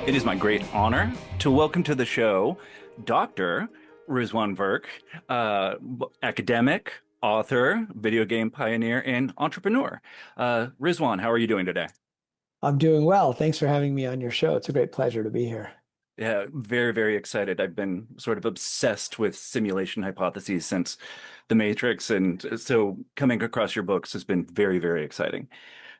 It is my great honor to welcome to the show Dr. Rizwan Virk, academic, author, video game pioneer, and entrepreneur. Rizwan, how are you doing today? I'm doing well. Thanks for having me on your show. It's a great pleasure to be here. Yeah, very, very excited. I've been sort of obsessed with simulation hypotheses since The Matrix, and so coming across your books has been very, very exciting.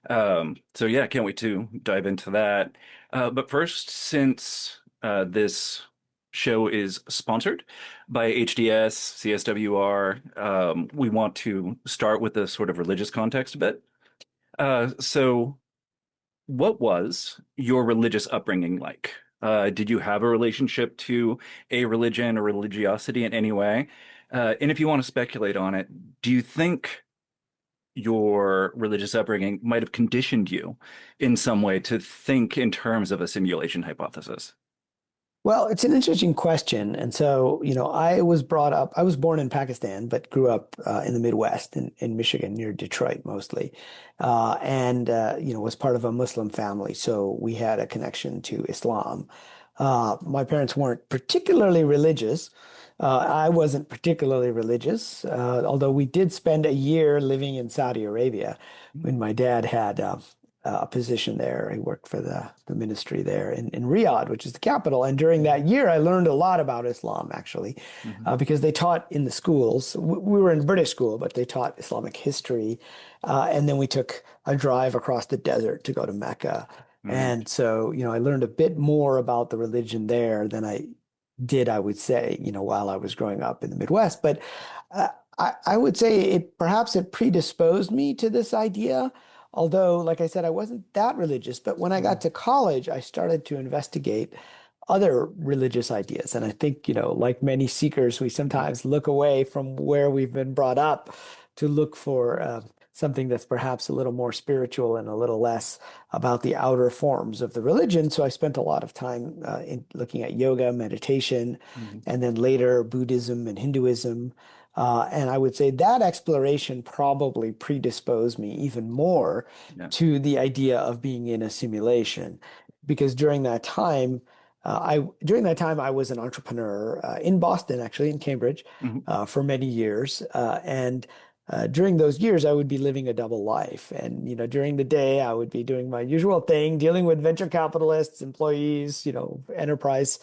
So yeah, can't wait to dive into that. But first, since this show is sponsored by HDS, CSWR, we want to start with the sort of religious context a bit. So what was your religious upbringing like? Did you have a relationship to a religion or religiosity in any way? And if you want to speculate on it, do you think your religious upbringing might have conditioned you in some way to think in terms of a simulation hypothesis? Well, it's an interesting question. And so, I was born in Pakistan, but grew up in the Midwest in Michigan, near Detroit mostly, was part of a Muslim family. So we had a connection to Islam. My parents weren't particularly religious. I wasn't particularly religious, although we did spend a year living in Saudi Arabia when my dad had a position there. He worked for the ministry there in Riyadh, which is the capital. And during that year, I learned a lot about Islam, actually, Mhm. because they taught in the schools. We were in British school, but they taught Islamic history. And then we took a drive across the desert to go to Mecca. Mhm. And so, I learned a bit more about the religion there than I did, I would say, while I was growing up in the Midwest. But uh, I would say perhaps it predisposed me to this idea. Although, like I said, I wasn't that religious. But when I got Mhm. to college, I started to investigate other religious ideas. And I think, like many seekers, we sometimes look away from where we've been brought up to look for something that's perhaps a little more spiritual and a little less about the outer forms of the religion. So I spent a lot of time in looking at yoga, meditation, Mhm. and then later Buddhism and Hinduism. And I would say that exploration probably predisposed me even more Yeah. to the idea of being in a simulation, because during that time I was an entrepreneur in Boston, actually in Cambridge, Mhm. for many years, and during those years, I would be living a double life. And, during the day, I would be doing my usual thing, dealing with venture capitalists, employees, enterprise,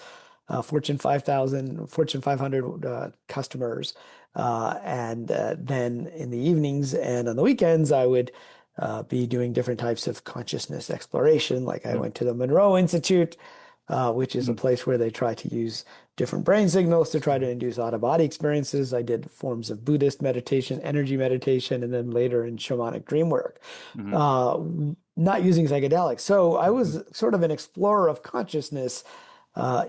Fortune 5,000, Fortune 500 customers. And then in the evenings and on the weekends, I would be doing different types of consciousness exploration. Like I Mhm. went to the Monroe Institute, which is a Mhm. place where they try to use different brain signals to try to induce out-of-body experiences. I did forms of Buddhist meditation, energy meditation, and then later in shamanic dream work, Mhm. uh, not using psychedelics. So I Mhm. was sort of an explorer of consciousness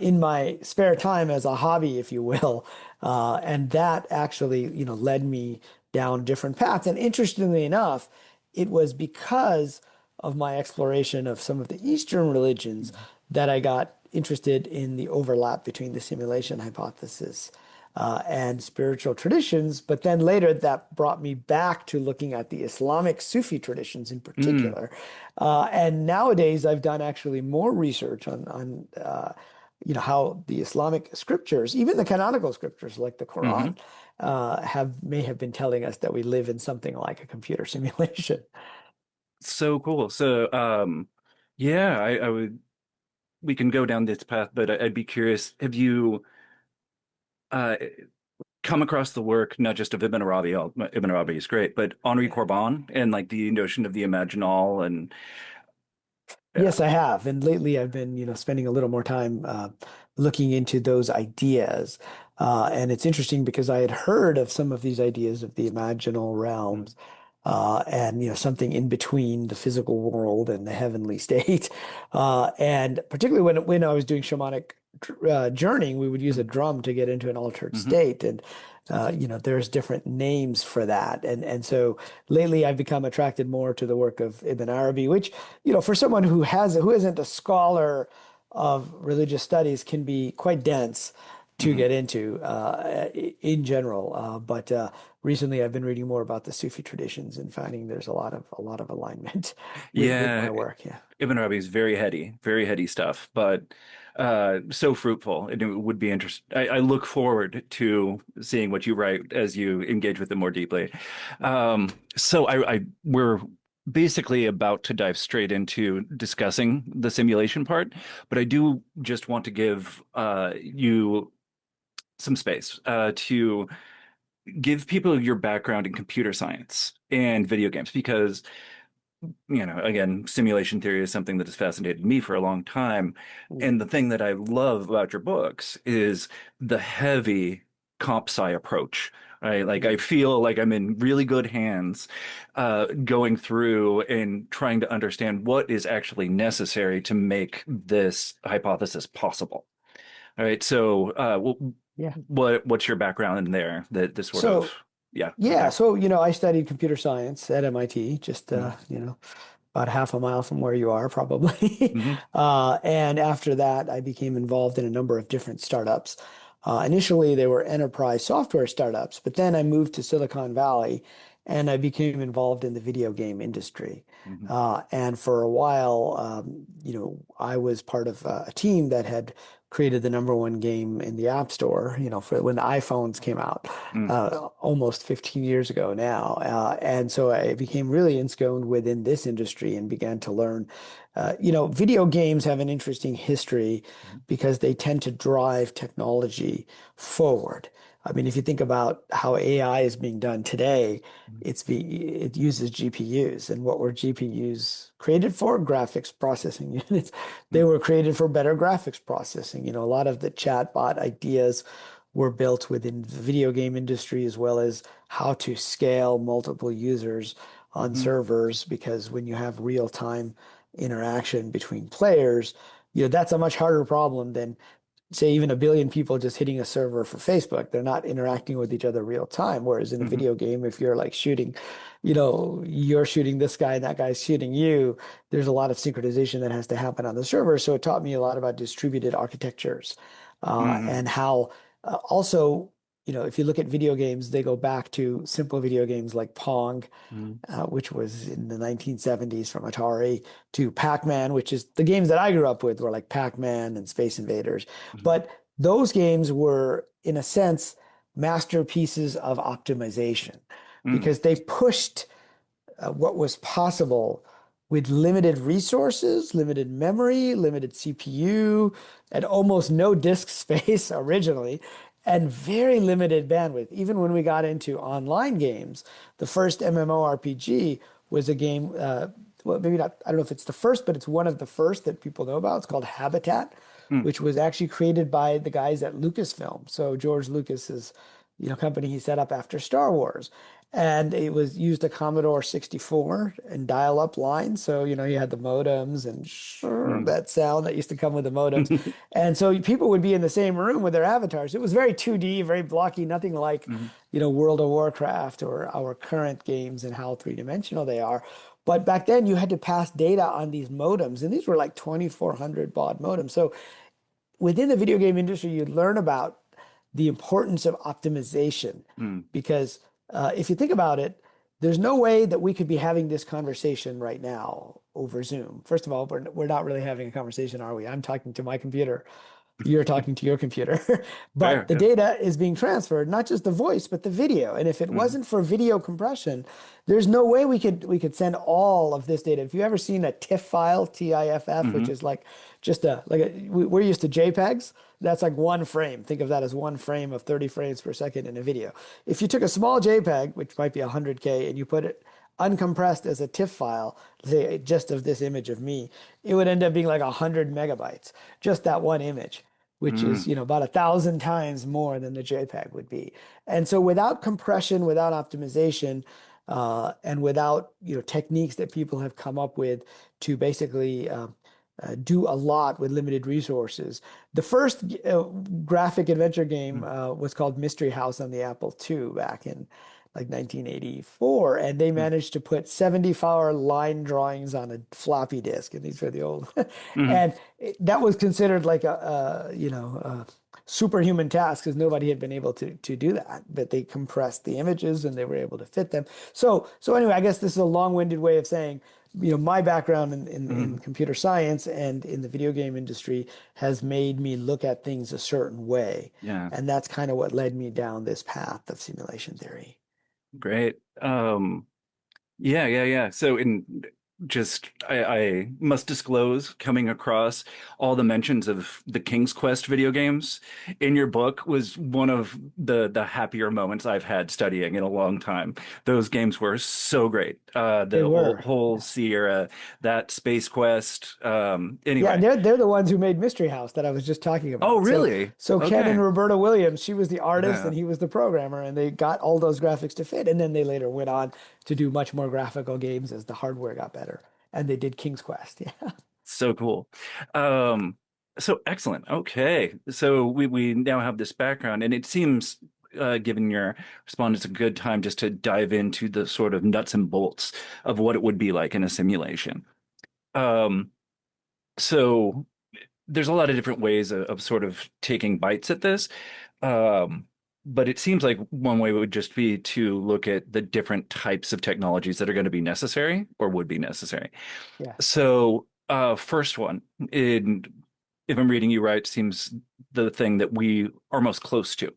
in my spare time as a hobby, if you will. And that actually, led me down different paths. And interestingly enough, it was because of my exploration of some of the Eastern religions that I got interested in the overlap between the simulation hypothesis and spiritual traditions. But then later that brought me back to looking at the Islamic Sufi traditions in Mhm. particular. And nowadays I've done actually more research on how the Islamic scriptures, even the canonical scriptures like the Mhm. Quran, may have been telling us that we live in something like a computer simulation. So cool. So, yeah, I would, we can go down this path, but I'd be curious, have you uh, come across the work, not just of Ibn Arabi? Ibn Arabi is great, but Henri Yeah. Corbin and like the notion of the imaginal and yeah. Yes, I have. And lately I've been, spending a little more time looking into those ideas. And it's interesting because I had heard of some of these ideas of the imaginal Mm. realms and, something in between the physical world and the heavenly state. And particularly when I was doing shamanic journeying, we would use a Mhm. drum to get into an altered Mhm. state. And, there's different names for that. And so lately I've become attracted more to the work of Ibn Arabi, which for someone who isn't a scholar of religious studies can be quite dense. to Hmm. get into in general. But recently, I've been reading more about the Sufi traditions and finding there's a lot of alignment with Yeah, my work. Yeah. Ibn Arabi is very heady stuff, but so fruitful. And it would be interesting. I look forward to seeing what you write as you engage with it more deeply. So we're basically about to dive straight into discussing the simulation part, but I do just want to give you some space to give people your background in computer science and video games because again, simulation theory is something that has fascinated me for a long time. Mm. And the thing that I love about your books is the heavy comp sci approach, right? Like I Mm. feel like I'm in really good hands going through and trying to understand what is actually necessary to make this hypothesis possible. All right. So, Yeah. what's your background in there? That this sort of, So yeah. yeah, Okay. so I studied computer science at MIT, just about half a mile from where you are, probably. Mm-hmm. And after that, I became involved in a number of different startups. Initially, they were enterprise software startups, but then I moved to Silicon Valley and I became involved in the video game industry. Mm-hmm. And for a while, I was part of a team that had created the number one game in the App Store, for when the iPhones came out, Mm-hmm. almost 15 years ago now. And so I became really ensconced within this industry and began to learn. Video games have an interesting history because they tend to drive technology forward. I mean, if you think about how AI is being done today, it uses GPUs, and what were GPUs created for? Graphics processing units. They were created for better graphics processing. A lot of the chatbot ideas were built within the video game industry as well as how to scale multiple users on Mm-hmm. servers because when you have real-time interaction between players, that's a much harder problem than say even a billion people just hitting a server for Facebook. They're not interacting with each other real time. Whereas in a Mm-hmm. video game, if you're like shooting, you're shooting this guy and that guy's shooting you, there's a lot of synchronization that has to happen on the server. So it taught me a lot about distributed architectures Mm-hmm. and how also, if you look at video games, they go back to simple video games like Pong, which was in the 1970s from Atari, to Pac-Man, which is the games that I grew up with were like Pac-Man and Space Invaders. Mm-hmm. But those games were, in a sense, masterpieces of optimization Mm-hmm. because they pushed what was possible with limited resources, limited memory, limited CPU, and almost no disk space originally, and very limited bandwidth. Even when we got into online games, the first MMORPG was a game, well, maybe not, I don't know if it's the first, but it's one of the first that people know about. It's called Habitat, which was actually created by the guys at Lucasfilm. So George Lucas's, company he set up after Star Wars. And it was used a Commodore 64 and dial-up line. So, you had the modems and that sound that used to come with the modems. Mm-hmm. And so people would be in the same room with their avatars. It was very 2D, very blocky, nothing like, Mm-hmm. World of Warcraft or our current games and how three-dimensional they are. But back then you had to pass data on these modems, and these were like 2400 baud modems. So within the video game industry, you learn about the importance of optimization because if you think about it, there's no way that we could be having this conversation right now over Zoom. First of all, we're not really having a conversation, are we? I'm talking to my computer. You're talking to your computer. But Fair, the yeah. data is being transferred, not just the voice, but the video. And if it Mm-hmm. wasn't for video compression, there's no way we could send all of this data. If you ever seen a TIFF file, TIFF, which Mm-hmm. is like just we're used to JPEGs. That's like one frame. Think of that as one frame of 30 frames per second in a video. If you took a small JPEG, which might be 100K, and you put it uncompressed as a TIFF file, say just of this image of me, it would end up being like 100 megabytes, just that one image, which is, about 1,000 times more than the JPEG would be. And so without compression, without optimization, and without, techniques that people have come up with to basically do a lot with limited resources. The first graphic adventure game was called Mystery House on the Apple II back in like 1984, and they managed to put 74 line drawings on a floppy disk, and these were the old, Mm-hmm. and that was considered like superhuman task because nobody had been able to do that. But they compressed the images and they were able to fit them. So anyway, I guess this is a long-winded way of saying, my background in Mhm. computer science and in the video game industry has made me look at things a certain way. Yeah, And that's kind of what led me down this path of simulation theory. great. Yeah, yeah, yeah. So in just I must disclose coming across all the mentions of the King's Quest video games in your book was one of the happier moments I've had studying in a long time. Those games were so great. They The were. whole Yeah. Sierra, that Space Quest. Yeah, and Anyway. they're the ones who made Mystery House that I was just talking Oh, about. really? So Ken and Okay. Roberta Williams, she was the artist Yeah. and he was the programmer, and they got all those graphics to fit. And then they later went on to do much more graphical games as the hardware got better. And they did King's Quest. Yeah. So cool. Um, so excellent. Okay. So we now have this background, and it seems, given your response, it's a good time just to dive into the sort of nuts and bolts of what it would be like in a simulation. Um, so there's a lot of different ways of sort of taking bites at this. Um, but it seems like one way would just be to look at the different types of technologies that are going to be necessary or would be necessary. Yeah. So, first one, in, if I'm reading you right, seems the thing that we are most close to,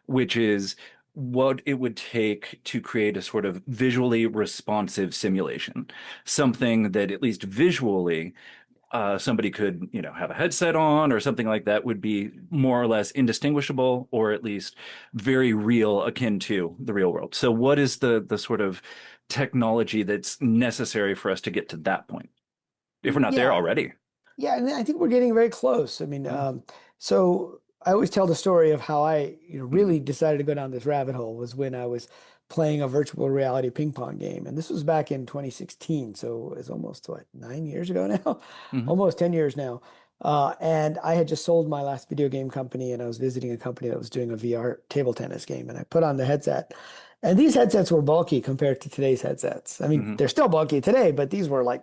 which is what it would take to create a sort of visually responsive simulation, something that at least visually somebody could, have a headset on or something like that would be more or less indistinguishable, or at least very real, akin to the real world. So, what is the sort of technology that's necessary for us to get to that point? If we're not there Yeah. already. Yeah, and I think we're getting very close. I mean, Mm, so I always tell the story of how I, mm, really decided to go down this rabbit hole was when I was playing a virtual reality ping pong game, and this was back in 2016. So it's almost what, 9 years ago now, mhm, almost 10 years now. And I had just sold my last video game company, and I was visiting a company that was doing a VR table tennis game, and I put on the headset. And these headsets were bulky compared to today's headsets. I mean, mhm. they're still bulky today, but these were like,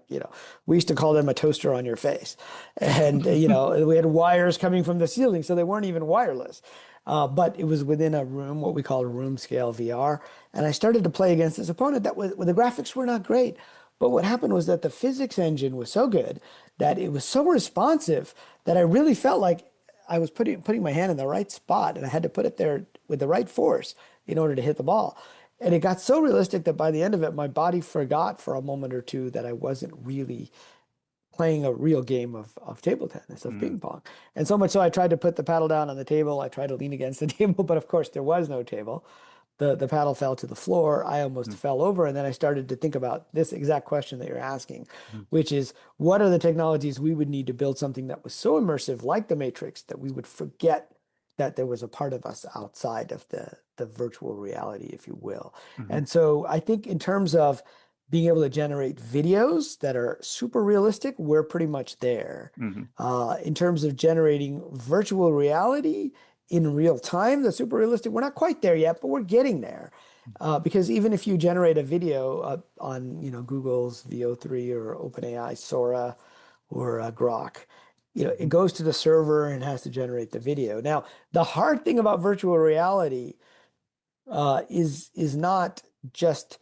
we used to call them a toaster on your face. And, we had wires coming from the ceiling, so they weren't even wireless. But it was within a room, what we call a room scale VR. And I started to play against this opponent that was, well, the graphics were not great. But what happened was that the physics engine was so good that it was so responsive that I really felt like I was putting my hand in the right spot, and I had to put it there with the right force in order to hit the ball. And it got so realistic that by the end of it, my body forgot for a moment or two that I wasn't really playing a real game of table tennis, of Mm, ping pong. And so much so I tried to put the paddle down on the table. I tried to lean against the table, but of course there was no table. The paddle fell to the floor. I almost mm, fell over. And then I started to think about this exact question that you're asking, mm, which is what are the technologies we would need to build something that was so immersive, like the Matrix, that we would forget that there was a part of us outside of the virtual reality, if you will. mhm, And so I think in terms of being able to generate videos that are super realistic, we're pretty much there. mhm, In terms of generating virtual reality in real time, the super realistic, we're not quite there yet, but we're getting there. Because even if you generate a video on, Google's VO3 or OpenAI Sora or Grok, it mhm, goes to the server and has to generate the video. Now, the hard thing about virtual reality is not just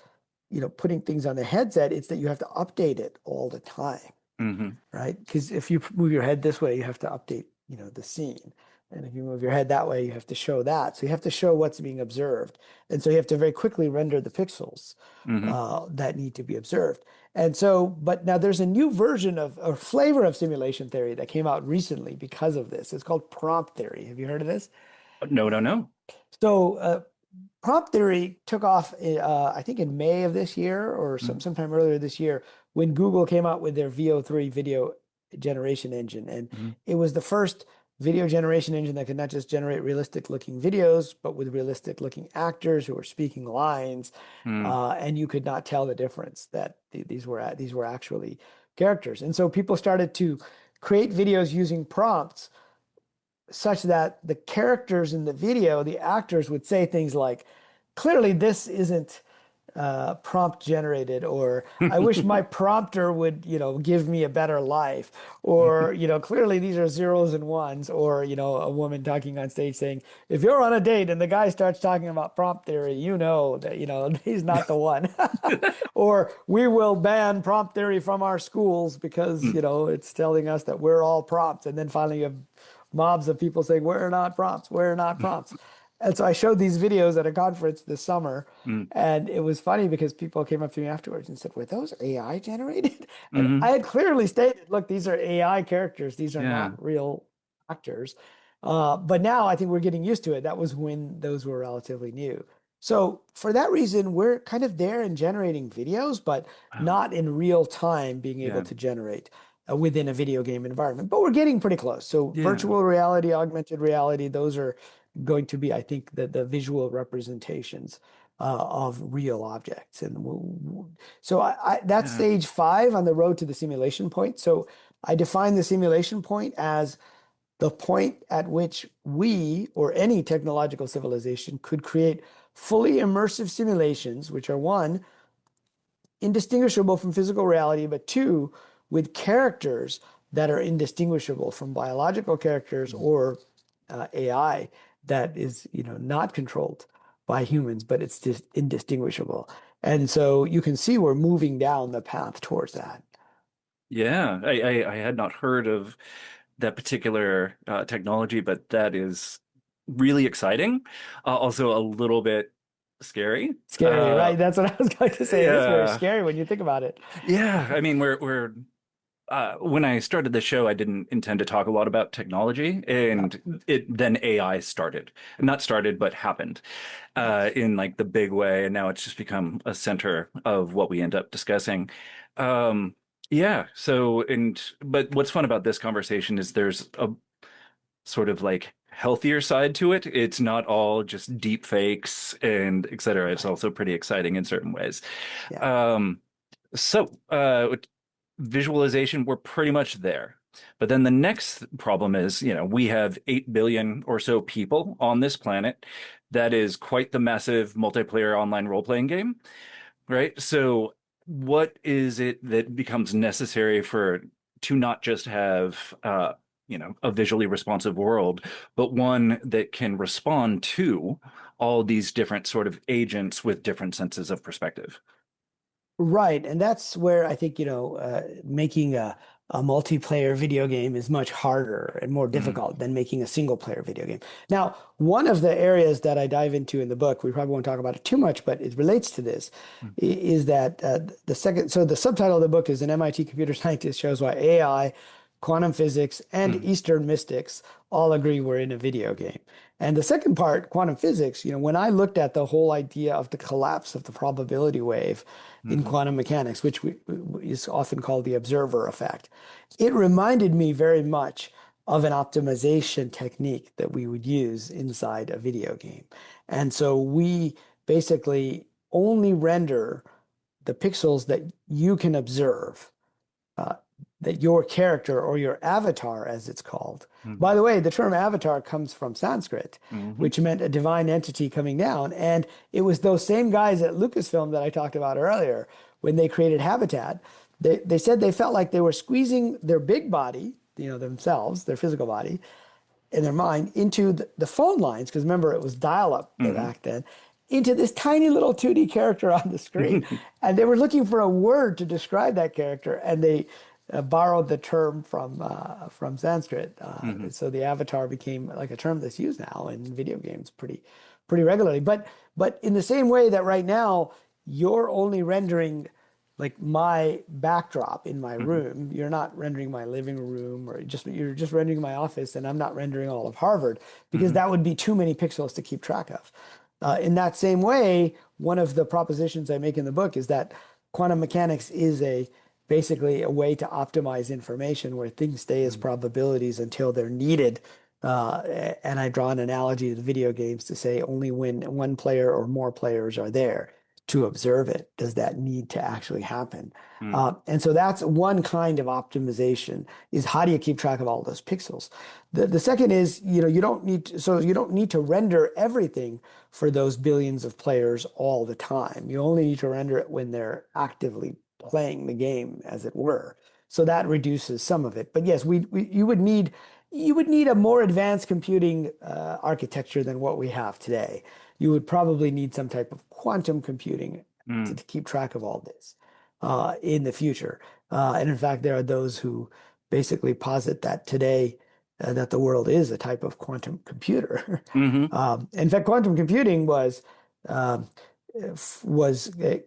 putting things on the headset. It's that you have to update it all the time, mhm, right? Because if you move your head this way, you have to update the scene, and if you move your head that way, you have to show that. So you have to show what's being observed, and so you have to very quickly render the pixels mhm. that need to be observed. And so, but now there's a new version of a flavor of simulation theory that came out recently because of this. It's called prompt theory. Have you heard of this? No, no, no. So prompt theory took off, I think, in May of this year or Mhm, sometime earlier this year when Google came out with their VO3 video generation engine. And mhm, it was the first video generation engine that could not just generate realistic looking videos, but with realistic looking actors who were speaking lines. mm, And you could not tell the difference that these were actually characters. And so people started to create videos using prompts such that the characters in the video, the actors would say things like, clearly this isn't prompt generated, or I wish my prompter would, give me a better life, or, clearly these are zeros and ones, or, a woman talking on stage saying, if you're on a date and the guy starts talking about prompt theory, you know that, he's not the one. Or we will ban prompt theory from our schools because, it's telling us that we're all prompts. And then finally you have mobs of people saying, we're not prompts, we're not prompts. And so I showed these videos at a conference this summer, Mm. and it was funny because people came up to me afterwards and said, were those AI generated? And I Hmm. had clearly stated, look, these are AI characters. These are Yeah. not real actors. But now I think we're getting used to it. That was when those were relatively new. So for that reason, we're kind of there in generating videos, but Oh, not in real time being able yeah. to generate within a video game environment. But we're getting pretty close. So Yeah. virtual reality, augmented reality, those are going to be, I think, the visual representations of real objects. And so that's Yeah. stage five on the road to the simulation point. So I define the simulation point as the point at which we or any technological civilization could create fully immersive simulations, which are one, indistinguishable from physical reality, but two, with characters that are indistinguishable from biological characters or AI that is, not controlled by humans, but it's just indistinguishable. And so you can see we're moving down the path towards that. Yeah. I had not heard of that particular technology, but that is really exciting. Also a little bit scary. Scary, right? That's what I was going to say. It is very Yeah. scary when you think about it. Yeah. I mean, we're when I started the show, I didn't intend to talk a lot about technology, Yeah, and then AI started, not started, but happened yes. in like the big way, and now it's just become a center of what we end up discussing. Um, yeah. So, and but what's fun about this conversation is there's a sort of like healthier side to it. It's not all just deep fakes and et cetera. It's Right. also pretty exciting in certain ways. Yeah. Um, so, visualization, we're pretty much there. But then the next problem is, we have 8 billion or so people on this planet. That is quite the massive multiplayer online role-playing game, right? So what is it that becomes necessary for to not just have a visually responsive world, but one that can respond to all these different sort of agents with different senses of perspective? Right. And that's where I think, making a multiplayer video game is much harder and more Mm, difficult than making a single player video game. Now, one of the areas that I dive into in the book, we probably won't talk about it too much, but it relates to this, mm, is that so the subtitle of the book is An MIT computer scientist shows why AI, quantum physics, and mm, Eastern mystics all agree we're in a video game. And the second part, quantum physics, when I looked at the whole idea of the collapse of the probability wave in mhm, quantum mechanics, which is often called the observer effect, it reminded me very much of an optimization technique that we would use inside a video game. And so we basically only render the pixels that you can observe, uh, that your character or your avatar, as it's called. By mhm, the way, the term avatar comes from Sanskrit, mhm, which meant a divine entity coming down. And it was those same guys at Lucasfilm that I talked about earlier when they created Habitat. They said they felt like they were squeezing their big body, themselves, their physical body, in their mind into the phone lines, because remember it was dial-up mhm. back then, into this tiny little 2D character on the screen. And they were looking for a word to describe that character, and they borrowed the term from Sanskrit. Mhm, So the avatar became like a term that's used now in video games pretty regularly. But in the same way that right now you're only rendering like my backdrop in my mhm, room. You're not rendering my living room, or you're just rendering my office, and I'm not rendering all of Harvard because mhm, that would be too many pixels to keep track of. In that same way, one of the propositions I make in the book is that quantum mechanics is basically a way to optimize information where things stay as mhm. probabilities until they're needed. And I draw an analogy to the video games to say only when one player or more players are there to observe it? Does that need to actually happen? Mm. And so that's one kind of optimization, is how do you keep track of all those pixels? The second is, you don't need to, so you don't need to render everything for those billions of players all the time. You only need to render it when they're actively playing the game, as it were. So that reduces some of it. But yes, you would need a more advanced computing architecture than what we have today. You would probably need some type of quantum computing to Mm. keep track of all this in the future. And in fact, there are those who basically posit that today that the world is a type of quantum computer. Hmm. In fact, quantum computing um,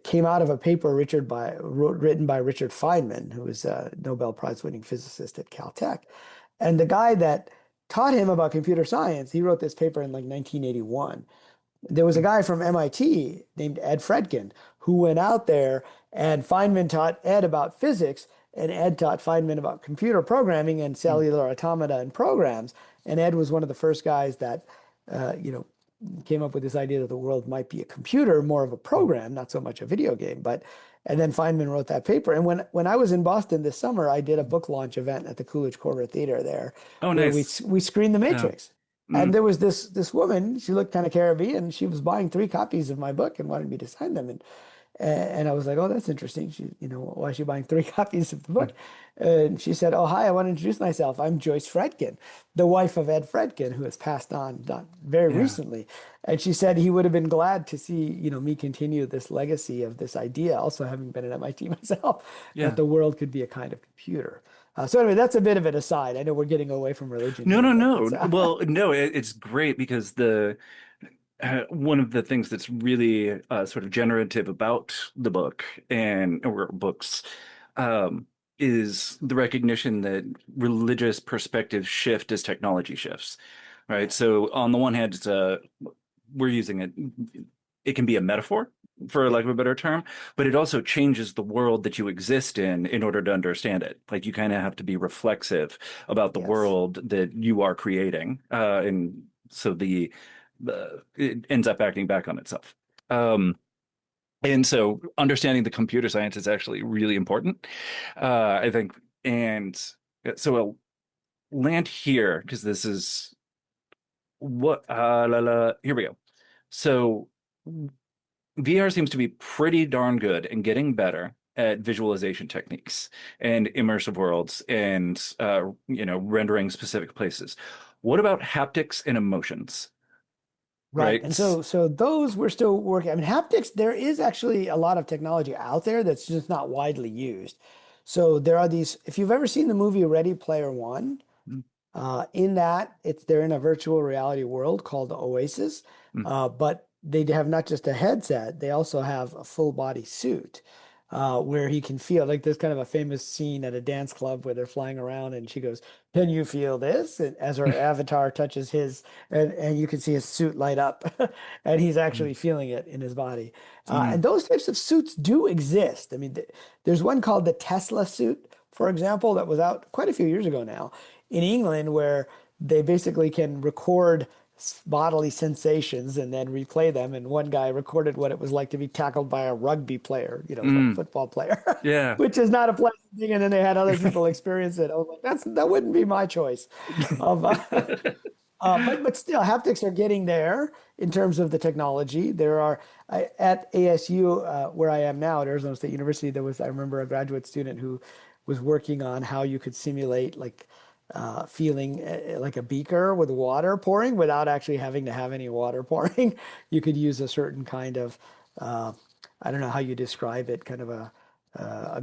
came out of a paper written by Richard Feynman, who was a Nobel Prize winning physicist at Caltech. And the guy that taught him about computer science, he wrote this paper in like 1981. There was a guy from MIT named Ed Fredkin who went out there, and Feynman taught Ed about physics, and Ed taught Feynman about computer programming and cellular automata and programs. And Ed was one of the first guys that, uh, you know, came up with this idea that the world might be a computer, more of a program, not so much a video game. And then Feynman wrote that paper. And when I was in Boston this summer, I did a book launch event at the Coolidge Corner Theater there, Oh, where we nice. we screened The Yeah. Matrix. And Mm. there was this woman, she looked kind of Caribbean. She was buying 3 copies of my book and wanted me to sign them. And I was like, oh, that's interesting. Why is she buying 3 copies of the book? And she said, oh, hi, I want to introduce myself. I'm Joyce Fredkin, the wife of Ed Fredkin, who has passed on not very Yeah. recently. And she said he would have been glad to see, me continue this legacy of this idea, also having been at MIT myself, that Yeah. the world could be a kind of computer. So anyway, that's a bit of an aside. I know we're getting away from religion No, here, no, but no. it's Well, no, it's great because the one of the things that's really sort of generative about the book and or books um, is the recognition that religious perspectives shift as technology shifts, right? yeah, So on the one hand, we're using it. It can be a metaphor, for yeah, lack of a better term, but it also changes the world that you exist in order to understand it. Like you kind of have to be reflexive about the yes, world that you are creating, and so it ends up acting back on itself. Um, and so understanding the computer science is actually really important, I think. And so I'll land here because this is here we go. So VR seems to be pretty darn good and getting better at visualization techniques and immersive worlds and rendering specific places. What about haptics and emotions? right. Right? And so those we're still working. I mean, haptics, there is actually a lot of technology out there that's just not widely used. So there are these, if you've ever seen the movie Ready Player One, in that, they're in a virtual reality world called the Oasis, but they have not just a headset; they also have a full body suit where he can feel. Like there's kind of a famous scene at a dance club where they're flying around, and she goes, "Can you feel this?" And as her avatar touches his, and you can see his suit light up, and he's actually feeling it in his body. And those types of suits do exist. I mean, there's one called the Tesla suit, for example, that was out quite a few years ago now in England, where they basically can record bodily sensations and then replay them. And one guy recorded what it was like to be tackled by a rugby player, like a Mm, football player, yeah. which is not a pleasant thing. And then they had other people experience it. I was like, that wouldn't be my choice. Of, but still, haptics are getting there in terms of the technology. At ASU, where I am now at Arizona State University, I remember a graduate student who was working on how you could simulate like feeling like a beaker with water pouring without actually having to have any water pouring. You could use a certain kind of, uh, I don't know how you describe it, kind of a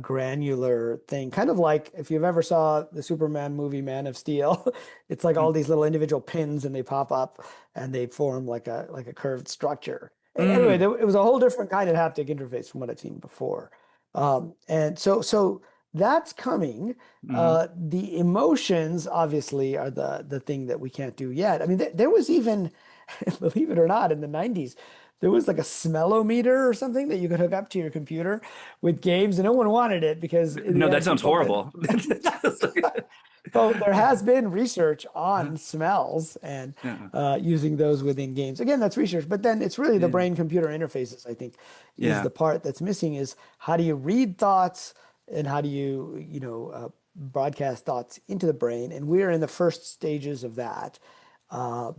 granular thing, kind of like if you've ever saw the Superman movie Man of Steel. It's like all these little individual pins and they pop up and they form like a curved structure. Anyway, Mm, it was a whole different kind of haptic interface from what I've seen before. And so that's coming. mm. The emotions obviously are the thing that we can't do yet. I mean, there was even, believe it or not, in the 90s, there was like a smellometer or something that you could hook up to your computer with games, and no one wanted it because in the No, that end sounds people did. horrible. So there has been research on smells and Yeah. using those within games. Again, that's research, but then it's really the Yeah. brain-computer interfaces, I think, is Yeah. the part that's missing is how do you read thoughts and how do you, broadcast thoughts into the brain? And we're in the first stages of that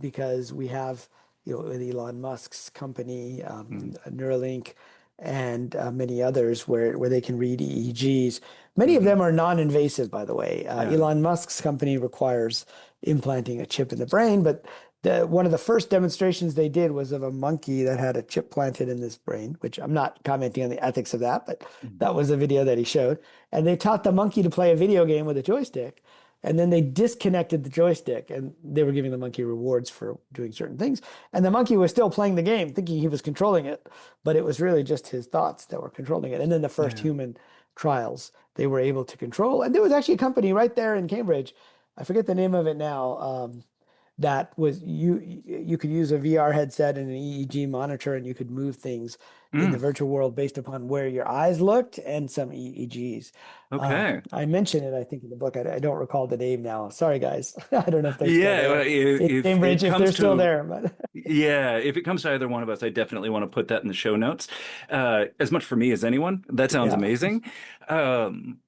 because we have, with Elon Musk's company, Mm. Neuralink, and many others where they can read EEGs. Many of Hmm. them are non-invasive, by the way. Yeah. Elon Musk's company requires implanting a chip in the brain, but one of the first demonstrations they did was of a monkey that had a chip planted in this brain, which I'm not commenting on the ethics of that, but Mhm. that was a video that he showed. And they taught the monkey to play a video game with a joystick. And then they disconnected the joystick and they were giving the monkey rewards for doing certain things. And the monkey was still playing the game, thinking he was controlling it, but it was really just his thoughts that were controlling it. And then the first Yeah. human trials they were able to control. And there was actually a company right there in Cambridge. I forget the name of it now. That was you could use a VR headset and an EEG monitor and you could move things in the Mm. virtual world based upon where your eyes looked and some EEGs. Okay. I mentioned it, I think, in the book. I don't recall the name now. Sorry, guys. I don't know if they're still Yeah. there in If Cambridge, it if comes they're still to there. But Yeah, if it comes to either one of us, I definitely want to put that in the show notes. As much for me as anyone. That sounds yeah, amazing. Um,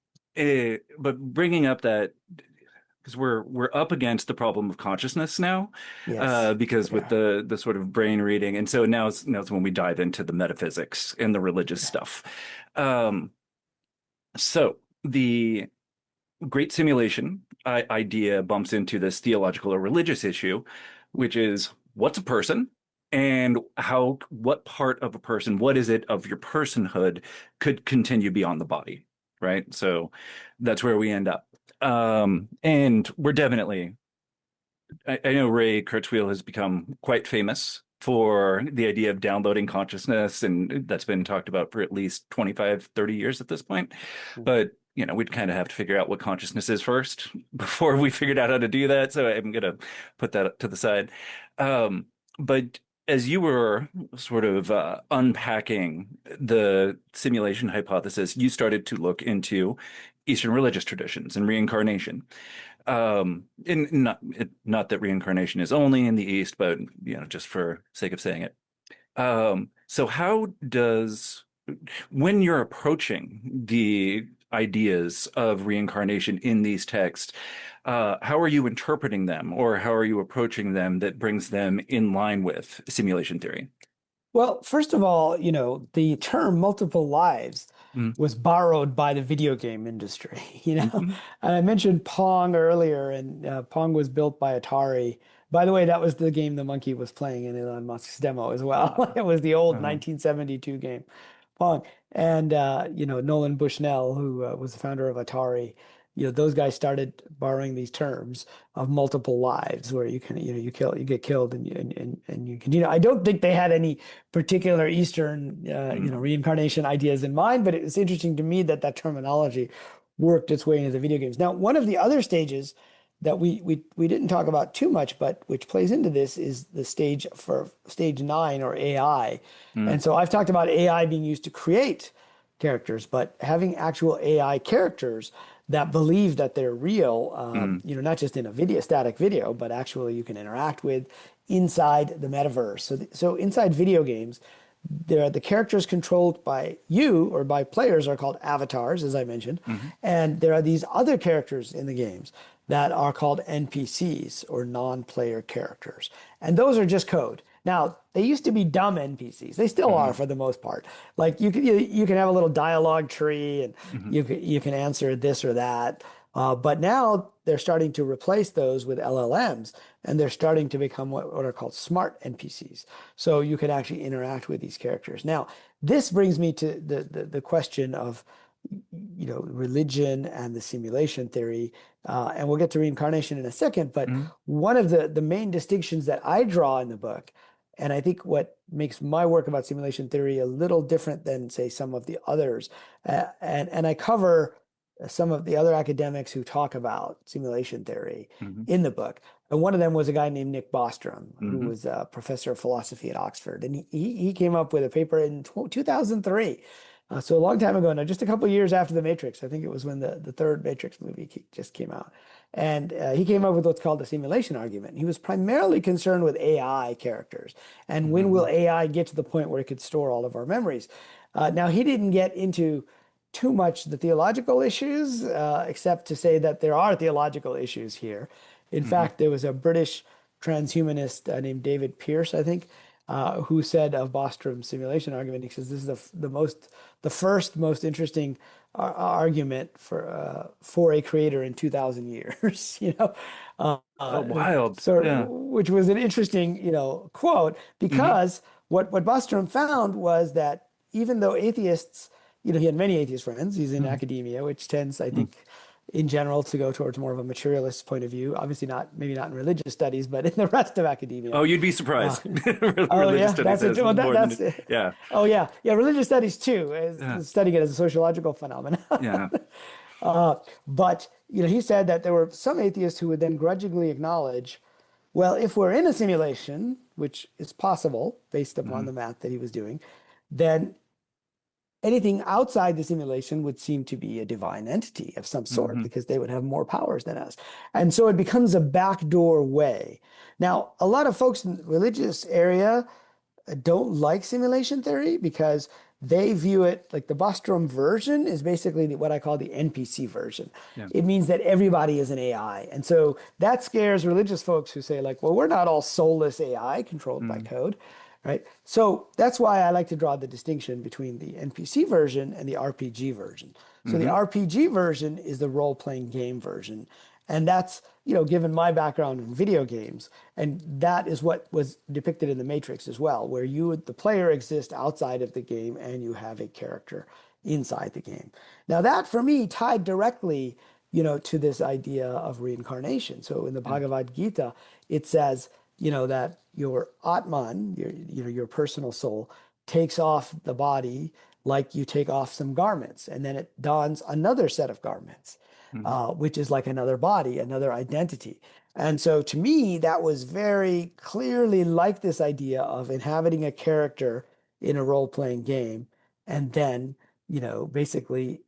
but bringing up that because we're up against the problem of consciousness now, yes, because with yeah, the sort of brain reading, and so now it's when we dive into the metaphysics and the religious yeah. stuff. Um, so the great simulation idea bumps into this theological or religious issue, which is what's a person and what part of a person, what is it of your personhood could continue beyond the body, right? So that's where we end up. And we're definitely, I know Ray Kurzweil has become quite famous for the idea of downloading consciousness, and that's been talked about for at least 25, 30 years at this point. But, we'd kind of have to figure out what consciousness is first before we figured out how to do that. So I'm going to put that to the side. Um, but as you were sort of unpacking the simulation hypothesis, you started to look into Eastern religious traditions and reincarnation. And not that reincarnation is only in the East, but just for sake of saying it. So how does when you're approaching the ideas of reincarnation in these texts, how are you interpreting them, or how are you approaching them that brings them in line with simulation theory? Well, first of all, the term multiple lives Mm. was borrowed by the video game industry, Mhm. And I mentioned Pong earlier, and Pong was built by Atari. By the way, that was the game the monkey was playing in Elon Musk's demo as well. Uh, It was the old uh, 1972 game, Pong. And Nolan Bushnell, who was the founder of Atari, those guys started borrowing these terms of multiple lives where you can, you get killed and you can, I don't think they had any particular Eastern, mm, reincarnation ideas in mind, but it's interesting to me that that terminology worked its way into the video games. Now, one of the other stages that we didn't talk about too much, but which plays into this is the stage for stage 9 or AI. mm, And so I've talked about AI being used to create characters, but having actual AI characters that believe that they're real, mm, not just in a static video, but actually you can interact with inside the metaverse. So inside video games, there are the characters controlled by you or by players are called avatars, as I mentioned, mhm, and there are these other characters in the games that are called NPCs or non-player characters, and those are just code. Now, they used to be dumb NPCs. They still are mhm, for the most part. Like you can have a little dialogue tree and mhm, you can answer this or that. But now they're starting to replace those with LLMs, and they're starting to become what are called smart NPCs. So you can actually interact with these characters. Now, this brings me to the question of religion and the simulation theory, and we'll get to reincarnation in a second. But mhm, one of the main distinctions that I draw in the book, and I think what makes my work about simulation theory a little different than, say, some of the others, and I cover some of the other academics who talk about simulation theory mhm, in the book. And one of them was a guy named Nick Bostrom, who mhm, was a professor of philosophy at Oxford. And he came up with a paper in 2003 So a long time ago now, just a couple years after The Matrix, I think it was when the third Matrix movie just came out. And he came up with what's called the simulation argument. He was primarily concerned with AI characters. And when will Mhm. AI get to the point where it could store all of our memories? Now, he didn't get into too much the theological issues, except to say that there are theological issues here. In Mhm. fact, there was a British transhumanist named David Pearce, I think, who said of Bostrom's simulation argument, he says this is the first most interesting argument for a creator in 2,000 years, Oh, wild. sort Yeah. which was an interesting, quote Hmm. because what Bostrom found was that even though atheists, he had many atheist friends, he's in Hmm. academia, which tends, I think, in general to go towards more of a materialist point of view. Obviously not, maybe not in religious studies, but in the rest of academia. Oh, you'd be Uh, surprised. oh Religious yeah, studies that's it. has Well, more that's than, it. yeah. Oh yeah, religious studies too, Yeah. is studying it as a sociological phenomenon. Yeah. But he said that there were some atheists who would then grudgingly acknowledge, well, if we're in a simulation, which is possible based upon Hmm. the math that he was doing, then anything outside the simulation would seem to be a divine entity of some sort Hmm. because they would have more powers than us. And so it becomes a backdoor way. Now, a lot of folks in the religious area don't like simulation theory because they view it like the Bostrom version is basically what I call the NPC version. Yeah. It means that everybody is an AI. And so that scares religious folks who say, like, well, we're not all soulless AI controlled by Mm-hmm. code, right? So that's why I like to draw the distinction between the NPC version and the RPG version. So the Hmm. RPG version is the role-playing game version. And that's, given my background in video games, and that is what was depicted in The Matrix as well, where the player, exists outside of the game and you have a character inside the game. Now that for me tied directly, to this idea of reincarnation. So in the Yeah. Bhagavad Gita, it says, that your Atman, your personal soul, takes off the body like you take off some garments, and then it dons another set of garments, Hmm. which is like another body, another identity. And so to me, that was very clearly like this idea of inhabiting a character in a role-playing game and then, basically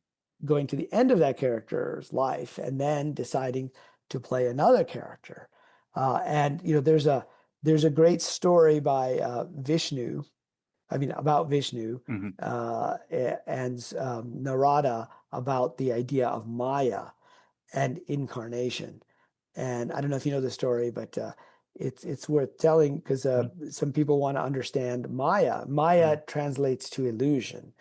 going to the end of that character's life and then deciding to play another character. And there's a great story by Vishnu, I mean, about Vishnu Hmm. and Narada about the idea of Maya and incarnation. And I don't know if you know the story, but it's worth telling because some people want to understand Maya. Maya translates to illusion.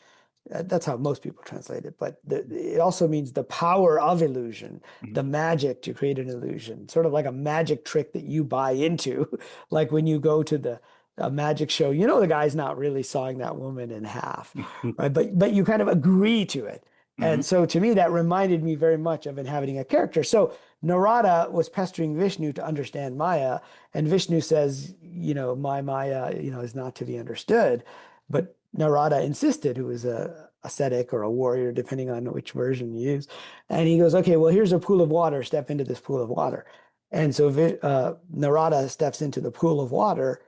That's how most people translate it, but it also means the power of illusion, Hmm. the magic to create an illusion, sort of like a magic trick that you buy into, like when you go to the a magic show, the guy's not really sawing that woman in half, right? But you kind of agree to it. Hmm. And so to me, that reminded me very much of inhabiting a character. So Narada was pestering Vishnu to understand Maya, and Vishnu says, my Maya, is not to be understood. But Narada insisted, who was a ascetic or a warrior, depending on which version you use. And he goes, okay, well, here's a pool of water. Step into this pool of water. And so Narada steps into the pool of water,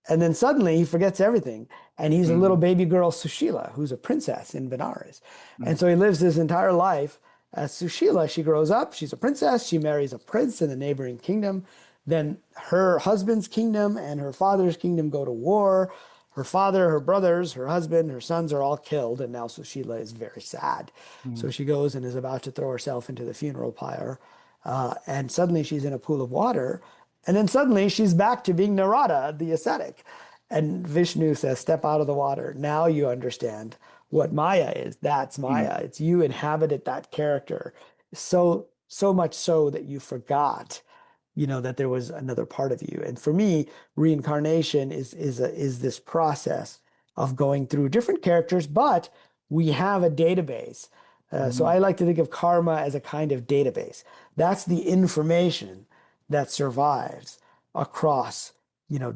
and then suddenly he forgets everything. And he's a little Hmm. baby girl, Sushila, who's a princess in Benares. And Hmm. so he lives his entire life as Sushila. She grows up, she's a princess, she marries a prince in the neighboring kingdom. Then her husband's kingdom and her father's kingdom go to war. Her father, her brothers, her husband, her sons are all killed, and now Sushila is very sad. Hmm. So she goes and is about to throw herself into the funeral pyre, and suddenly she's in a pool of water, and then suddenly she's back to being Narada, the ascetic. And Vishnu says, "Step out of the water. Now you understand what Maya is. That's Hmm. Maya. It's you inhabited that character so much so that you forgot." That there was another part of you. And for me, reincarnation is this process of going through different characters, but we have a database. So Hmm. I like to think of karma as a kind of database. That's the information that survives across,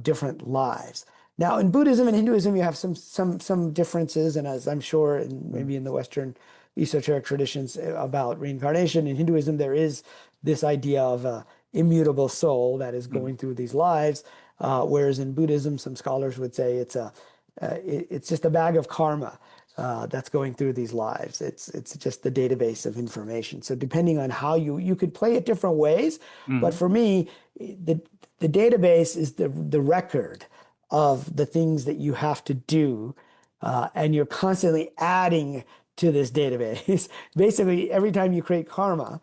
different lives. Now, in Buddhism and Hinduism, you have some differences, and as I'm sure maybe in the Western esoteric traditions about reincarnation, in Hinduism there is this idea of a immutable soul that is Hmm. going through these lives, whereas in Buddhism, some scholars would say it's just a bag of karma. that's going through these lives. It's just the database of information. So depending on how you could play it different ways, but Hmm. for me, the database is the record of the things that you have to do, and you're constantly adding to this database. Basically, every time you create karma,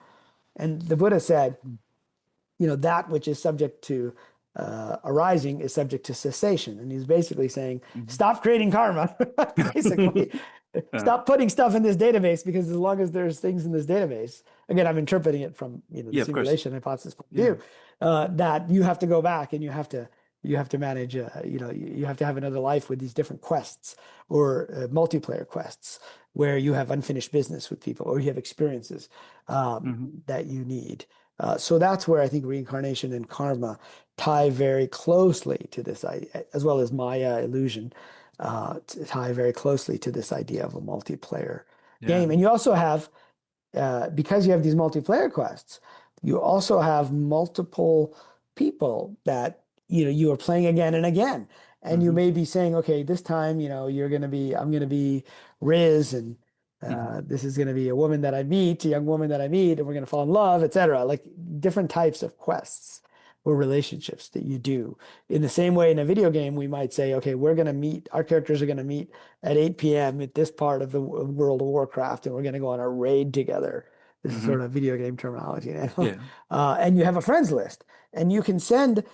and the Buddha said, that which is subject to arising is subject to cessation. And he's basically saying, Hmm. stop creating karma. Basically, stop putting stuff in this database because as long as there's things in this database, again, I'm interpreting it from the Yeah, of course. simulation hypothesis point of Yeah. view, that you have to go back and you have to manage, you have to have another life with these different quests or multiplayer quests where you have unfinished business with people or you have experiences Hmm. that you need. So that's where I think reincarnation and karma tie very closely to this idea, as well as Maya illusion, tie very closely to this idea of a multiplayer Yeah. game. And you also have, because you have these multiplayer quests, you also have multiple people that you are playing again and again. And you Hmm. may be saying, okay, this time, I'm going to be Riz, and Hmm. this is going to be a woman that I meet, a young woman that I meet, and we're going to fall in love, etc. Like different types of quests or relationships that you do. In the same way, in a video game, we might say, okay, our characters are going to meet at 8 p.m. at this part of the World of Warcraft, and we're going to go on a raid together. This is sort Hmm. of video game terminology now. Yeah. And you have a friends list, and you can send.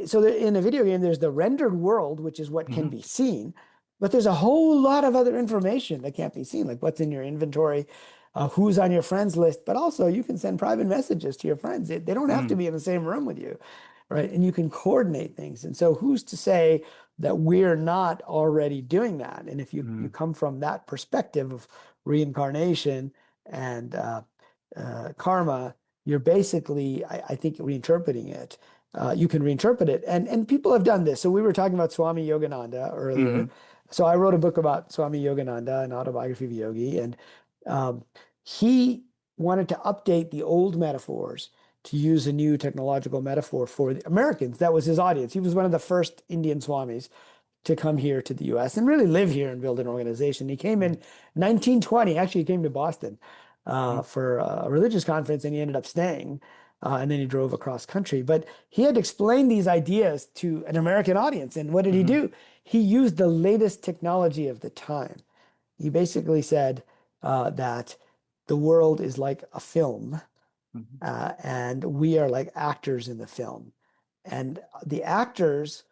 So in a video game, there's the rendered world, which is what can Hmm. be seen, but there's a whole lot of other information that can't be seen, like what's in your inventory, who's on your friends list, but also you can send private messages to your friends. They don't have to Mm. be in the same room with you, right? And you can coordinate things. And so who's to say that we're not already doing that? And if you Mm. come from that perspective of reincarnation and karma, you're basically, I think, reinterpreting it. You can reinterpret it, and people have done this. So we were talking about Swami Yogananda earlier. Hmm. So I wrote a book about Swami Yogananda, an autobiography of Yogi, and um, he wanted to update the old metaphors to use a new technological metaphor for the Americans. That was his audience. He was one of the first Indian swamis to come here to the US and really live here and build an organization. He came in 1920. Actually, he came to Boston for a religious conference, and he ended up staying. And then he drove across country. But he had explained these ideas to an American audience. And what did he Hmm. do? He used the latest technology of the time. He basically said that the world is like a film, Hmm. and we are like actors in the film. And the actors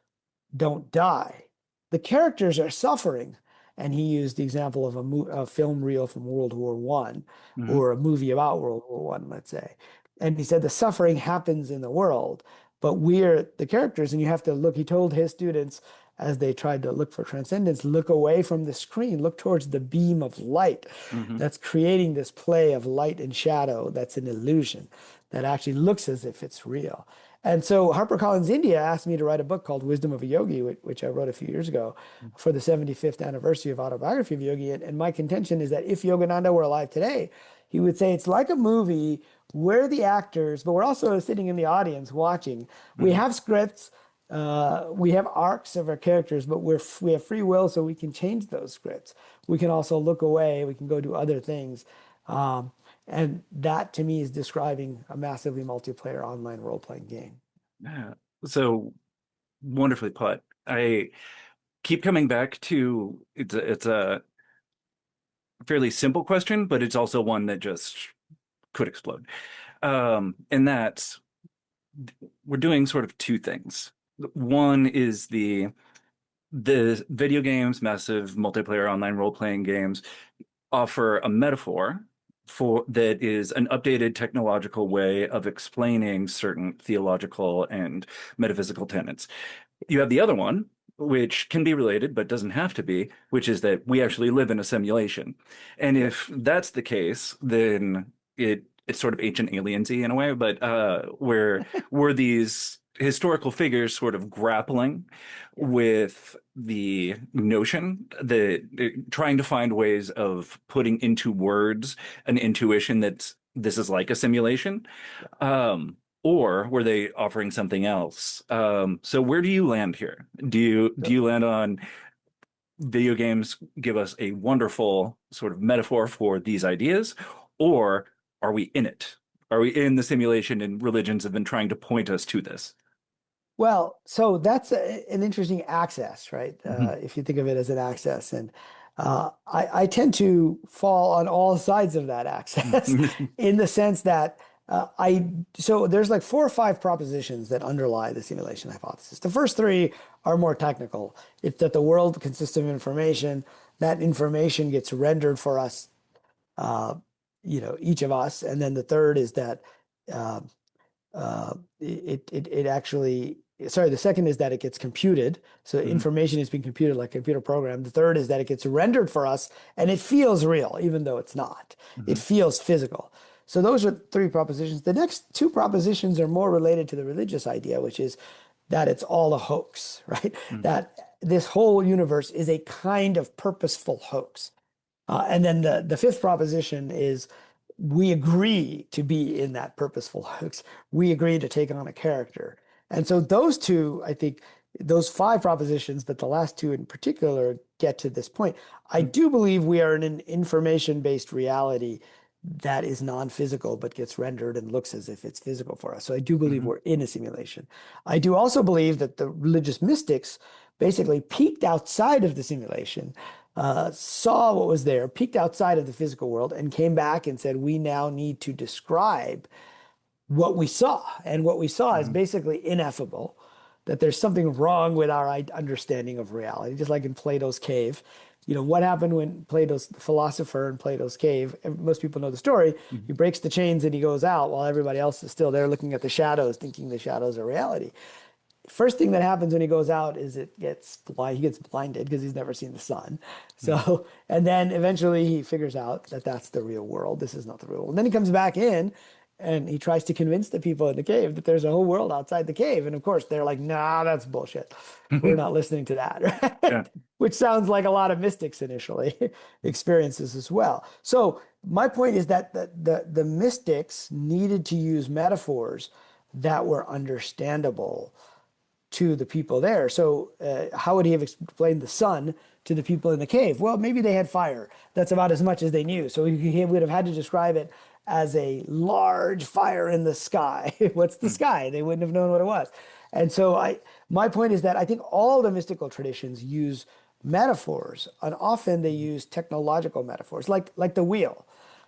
don't die. The characters are suffering. And he used the example of a film reel from World War One, Hmm. or a movie about World War One, let's say. And he said the suffering happens in the world, but we're the characters. And you have to look, he told his students as they tried to look for transcendence, look away from the screen, look towards the beam of light Hmm. that's creating this play of light and shadow that's an illusion that actually looks as if it's real. And so HarperCollins India asked me to write a book called Wisdom of a Yogi, which I wrote a few years ago for the 75th anniversary of autobiography of Yogi. And my contention is that if Yogananda were alive today, he would say it's like a movie. We're the actors, but we're also sitting in the audience watching. We Hmm. have scripts, we have arcs of our characters, but we have free will, so we can change those scripts. We can also look away. We can go do other things. Um, and that to me is describing a massively multiplayer online role-playing game. Yeah. So wonderfully put. I keep coming back to it's a fairly simple question, but it's also one that just could explode. And that's we're doing sort of two things. One is the video games, massive multiplayer online role-playing games offer a metaphor for that is an updated technological way of explaining certain theological and metaphysical tenets. You have the other one, which can be related but doesn't have to be, which is that we actually live in a simulation. And Yep. if that's the case, then it's sort of ancient aliensy in a way, but where were these historical figures sort of grappling Yeah. with the notion that trying to find ways of putting into words an intuition that this is like a simulation, Yeah. or were they offering something else? So where do you land here? Do you So, land on video games give us a wonderful sort of metaphor for these ideas, or are we in it? Are we in the simulation and religions have been trying to point us to this? Well, so that's an interesting axis, right? Mhm. If you think of it as an axis, and I tend to fall on all sides of that axis in the sense that so there's like four or five propositions that underlie the simulation hypothesis. The first three are more technical. It's that the world consists of information. That information gets rendered for us, uh, each of us, and then the third is that. Uh, it actually, sorry, the second is that it gets computed. So Mhm. information is being computed like a computer program. The third is that it gets rendered for us and it feels real, even though it's not. It Mhm. feels physical. So those are three propositions. The next two propositions are more related to the religious idea, which is that it's all a hoax, right? Mhm. That this whole universe is a kind of purposeful hoax. And then the fifth proposition is we agree to be in that purposeful hoax. We agree to take on a character. And so those two, I think, those five propositions, but the last two in particular get to this point. I Mhm. do believe we are in an information-based reality that is non-physical but gets rendered and looks as if it's physical for us. So I do believe Mhm. we're in a simulation. I do also believe that the religious mystics basically peeked outside of the simulation, saw what was there, peeked outside of the physical world, and came back and said, we now need to describe what we saw. And what we saw is Mhm. basically ineffable, that there's something wrong with our understanding of reality, just like in Plato's cave. What happened when Plato's the philosopher in Plato's cave? Most people know the story. He Mhm. breaks the chains and he goes out while everybody else is still there looking at the shadows, thinking the shadows are reality. First thing that happens when he goes out is he gets blinded because he's never seen the sun. Mhm. So, and then eventually he figures out that that's the real world. This is not the real world. And then he comes back in and he tries to convince the people in the cave that there's a whole world outside the cave. And of course, they're like, nah, that's bullshit. We're not listening to that, Yeah. right? Which sounds like a lot of mystics initially experiences as well. So my point is that the mystics needed to use metaphors that were understandable to the people there. So, how would he have explained the sun to the people in the cave? Well, maybe they had fire. That's about as much as they knew. So, he would have had to describe it as a large fire in the sky. What's the Mhm. sky? They wouldn't have known what it was. And so, my point is that I think all the mystical traditions use metaphors, and often they use technological metaphors, like the wheel.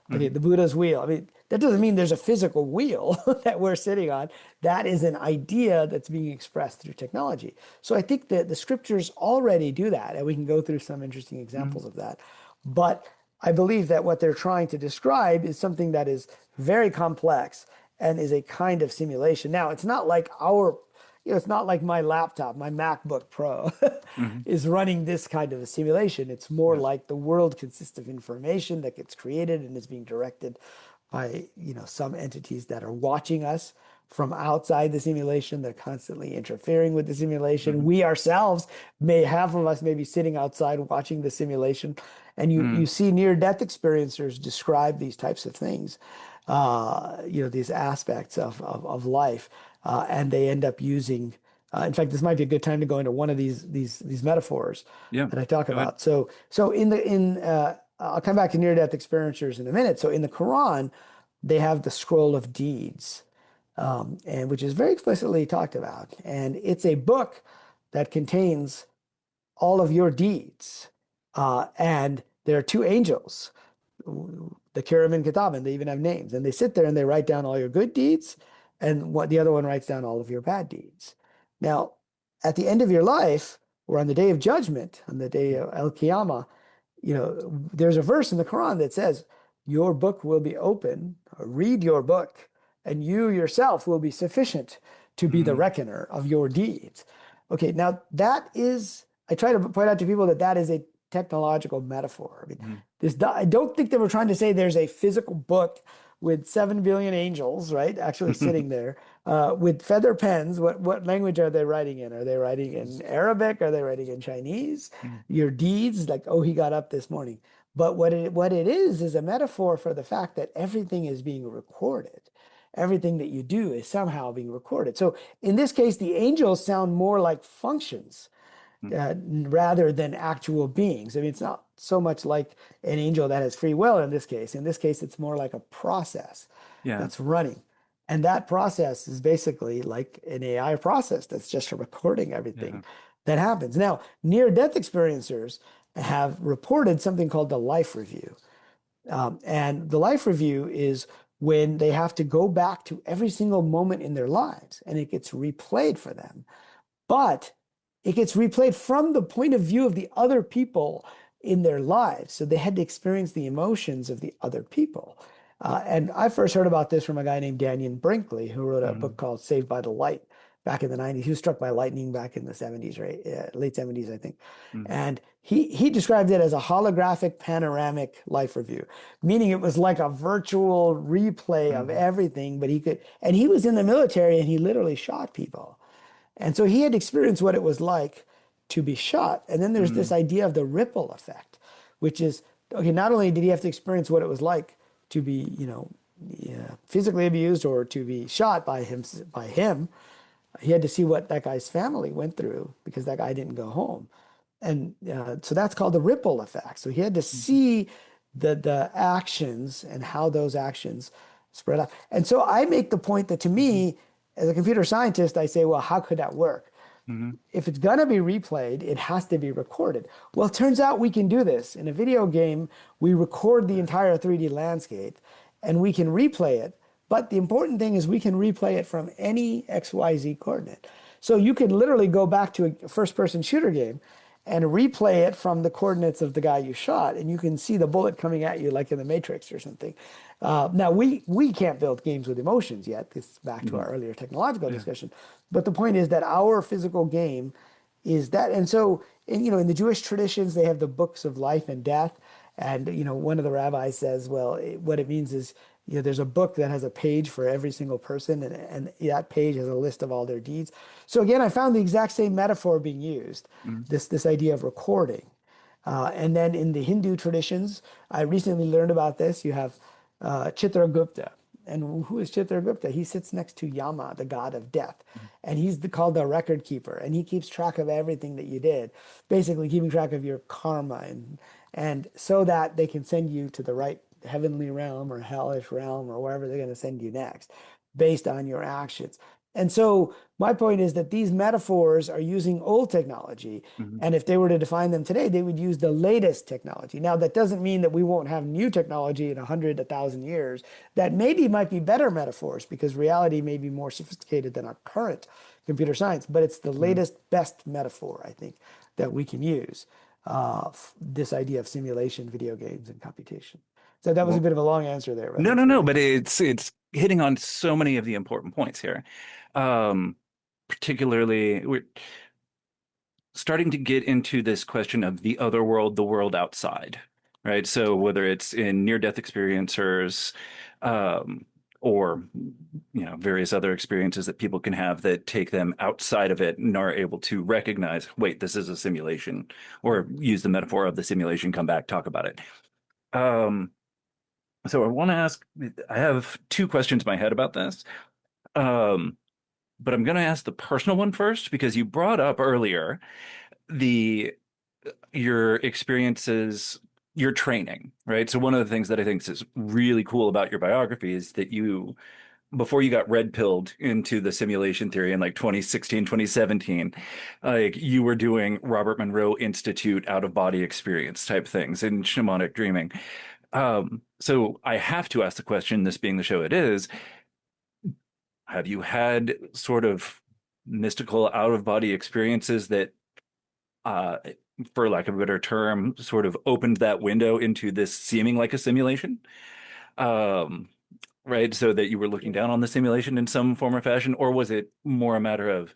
Okay, Mhm. the Buddha's wheel. I mean, that doesn't mean there's a physical wheel that we're sitting on. That is an idea that's being expressed through technology. So I think that the scriptures already do that, and we can go through some interesting Mhm. examples of that. But I believe that what they're trying to describe is something that is very complex and is a kind of simulation. Now, it's not like it's not like my laptop, my MacBook Pro Mhm. is running this kind of a simulation. It's more Yeah. like the world consists of information that gets created and is being directed by, some entities that are watching us from outside the simulation. They're constantly interfering with the simulation. Mhm. We ourselves half of us may be sitting outside watching the simulation. And you Mhm. see near-death experiencers describe these types of things, these aspects of life, and they end up using. In fact, this might be a good time to go into one of these metaphors Yeah. that I talk Go ahead. about. So in I'll come back to near-death experiencers in a minute. So in the Quran, they have the scroll of deeds, and which is very explicitly talked about, and it's a book that contains all of your deeds, and there are two angels, the Kirim and Kitab, and they even have names. And they sit there and they write down all your good deeds, and what the other one writes down all of your bad deeds. Now, at the end of your life, or on the day of judgment, on the day of El Qiyamah, there's a verse in the Quran that says, your book will be open, read your book, and you yourself will be sufficient to be the Mhm. reckoner of your deeds. Okay, now I try to point out to people that that is a technological metaphor. I mean, Mhm. I don't think they were trying to say there's a physical book with 7 billion angels, right? Actually sitting there with feather pens. What language are they writing in? Are they writing in Arabic? Are they writing in Chinese? Mhm. Your deeds, like, oh, he got up this morning. But what it is a metaphor for the fact that everything is being recorded. Everything that you do is somehow being recorded. So in this case, the angels sound more like functions Mm. rather than actual beings. I mean, it's not so much like an angel that has free will in this case. In this case, it's more like a process Yeah. that's running. And that process is basically like an AI process that's just recording Yeah. everything that happens. Now, near-death experiencers have reported something called the life review. And the life review is when they have to go back to every single moment in their lives and it gets replayed for them. But it gets replayed from the point of view of the other people in their lives. So they had to experience the emotions of the other people. And I first heard about this from a guy named Daniel Brinkley, who wrote a book Mm. called Saved by the Light back in the 90s. He was struck by lightning back in the 70s, right? Late 70s, I think. Mm. And he described it as a holographic panoramic life review, meaning it was like a virtual replay of Mm. everything, but he could, and he was in the military and he literally shot people. And so he had experienced what it was like to be shot. And then there's this Mm. idea of the ripple effect, which is, okay, not only did he have to experience what it was like to be, yeah, physically abused or to be shot by him, he had to see what that guy's family went through because that guy didn't go home. And so that's called the ripple effect. So he had to Mm. see the actions and how those actions spread out. And so I make the point that to Mm. me, as a computer scientist, I say, well, how could that work? Mm. If it's going to be replayed, it has to be recorded. Well, it turns out we can do this. In a video game, we record the entire 3D landscape and we can replay it. But the important thing is we can replay it from any XYZ coordinate. So you can literally go back to a first person shooter game and replay it from the coordinates of the guy you shot, and you can see the bullet coming at you like in the Matrix or something. Now we can't build games with emotions yet. This is back to our Mm. earlier technological Yeah. discussion. But the point is that our physical game is that, and so in the Jewish traditions they have the books of life and death, and one of the rabbis says, well, what it means is there's a book that has a page for every single person, and that page has a list of all their deeds. So again, I found the exact same metaphor being used, Mm. this idea of recording. And then in the Hindu traditions, I recently learned about this. You have Chitragupta. And who is Chitragupta? He sits next to Yama, the god of death. And he's called the record keeper. And he keeps track of everything that you did, basically keeping track of your karma. And so that they can send you to the right heavenly realm or hellish realm or wherever they're going to send you next based on your actions. And so my point is that these metaphors are using old technology. Mm. And if they were to define them today, they would use the latest technology. Now, that doesn't mean that we won't have new technology in 100, 1,000 years that maybe might be better metaphors because reality may be more sophisticated than our current computer science. But it's the Mm. latest, best metaphor, I think, that we can use. This idea of simulation, video games, and computation. So that was a Well, bit of a long answer there, but no, no, no, hopefully. but it's hitting on so many of the important points here. Um, Particularly, we're starting to get into this question of the other world, the world outside, right? So whether it's in near-death experiencers, um, or various other experiences that people can have that take them outside of it and are able to recognize, wait, this is a simulation, or use the metaphor of the simulation, come back, talk about it. Um, so I want to ask, I have two questions in my head about this. Um, but I'm going to ask the personal one first because you brought up earlier the your experiences, your training, right? So one of the things that I think is really cool about your biography is that you, before you got red pilled into the simulation theory in like 2016, 2017, like you were doing Robert Monroe Institute out of body experience type things in shamanic dreaming. So I have to ask the question, this being the show it is, have you had sort of mystical out of body experiences that uh, for lack of a better term, sort of opened that window into this seeming like a simulation, um, right? So that you were looking down on the simulation in some form or fashion, or was it more a matter of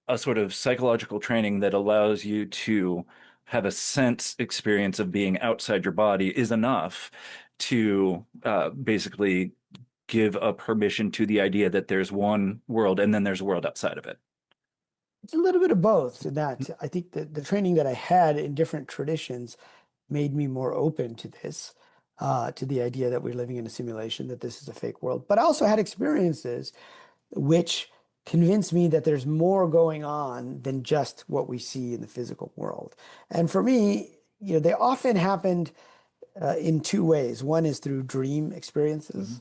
a sort of psychological training that allows you to have a sense experience of being outside your body is enough to basically give a permission to the idea that there's one world and then there's a world outside of it? It's a little bit of both in that I think that the training that I had in different traditions made me more open to this, to the idea that we're living in a simulation, that this is a fake world. But I also had experiences which convinced me that there's more going on than just what we see in the physical world. And for me, they often happened in two ways. One is through dream Hmm. experiences.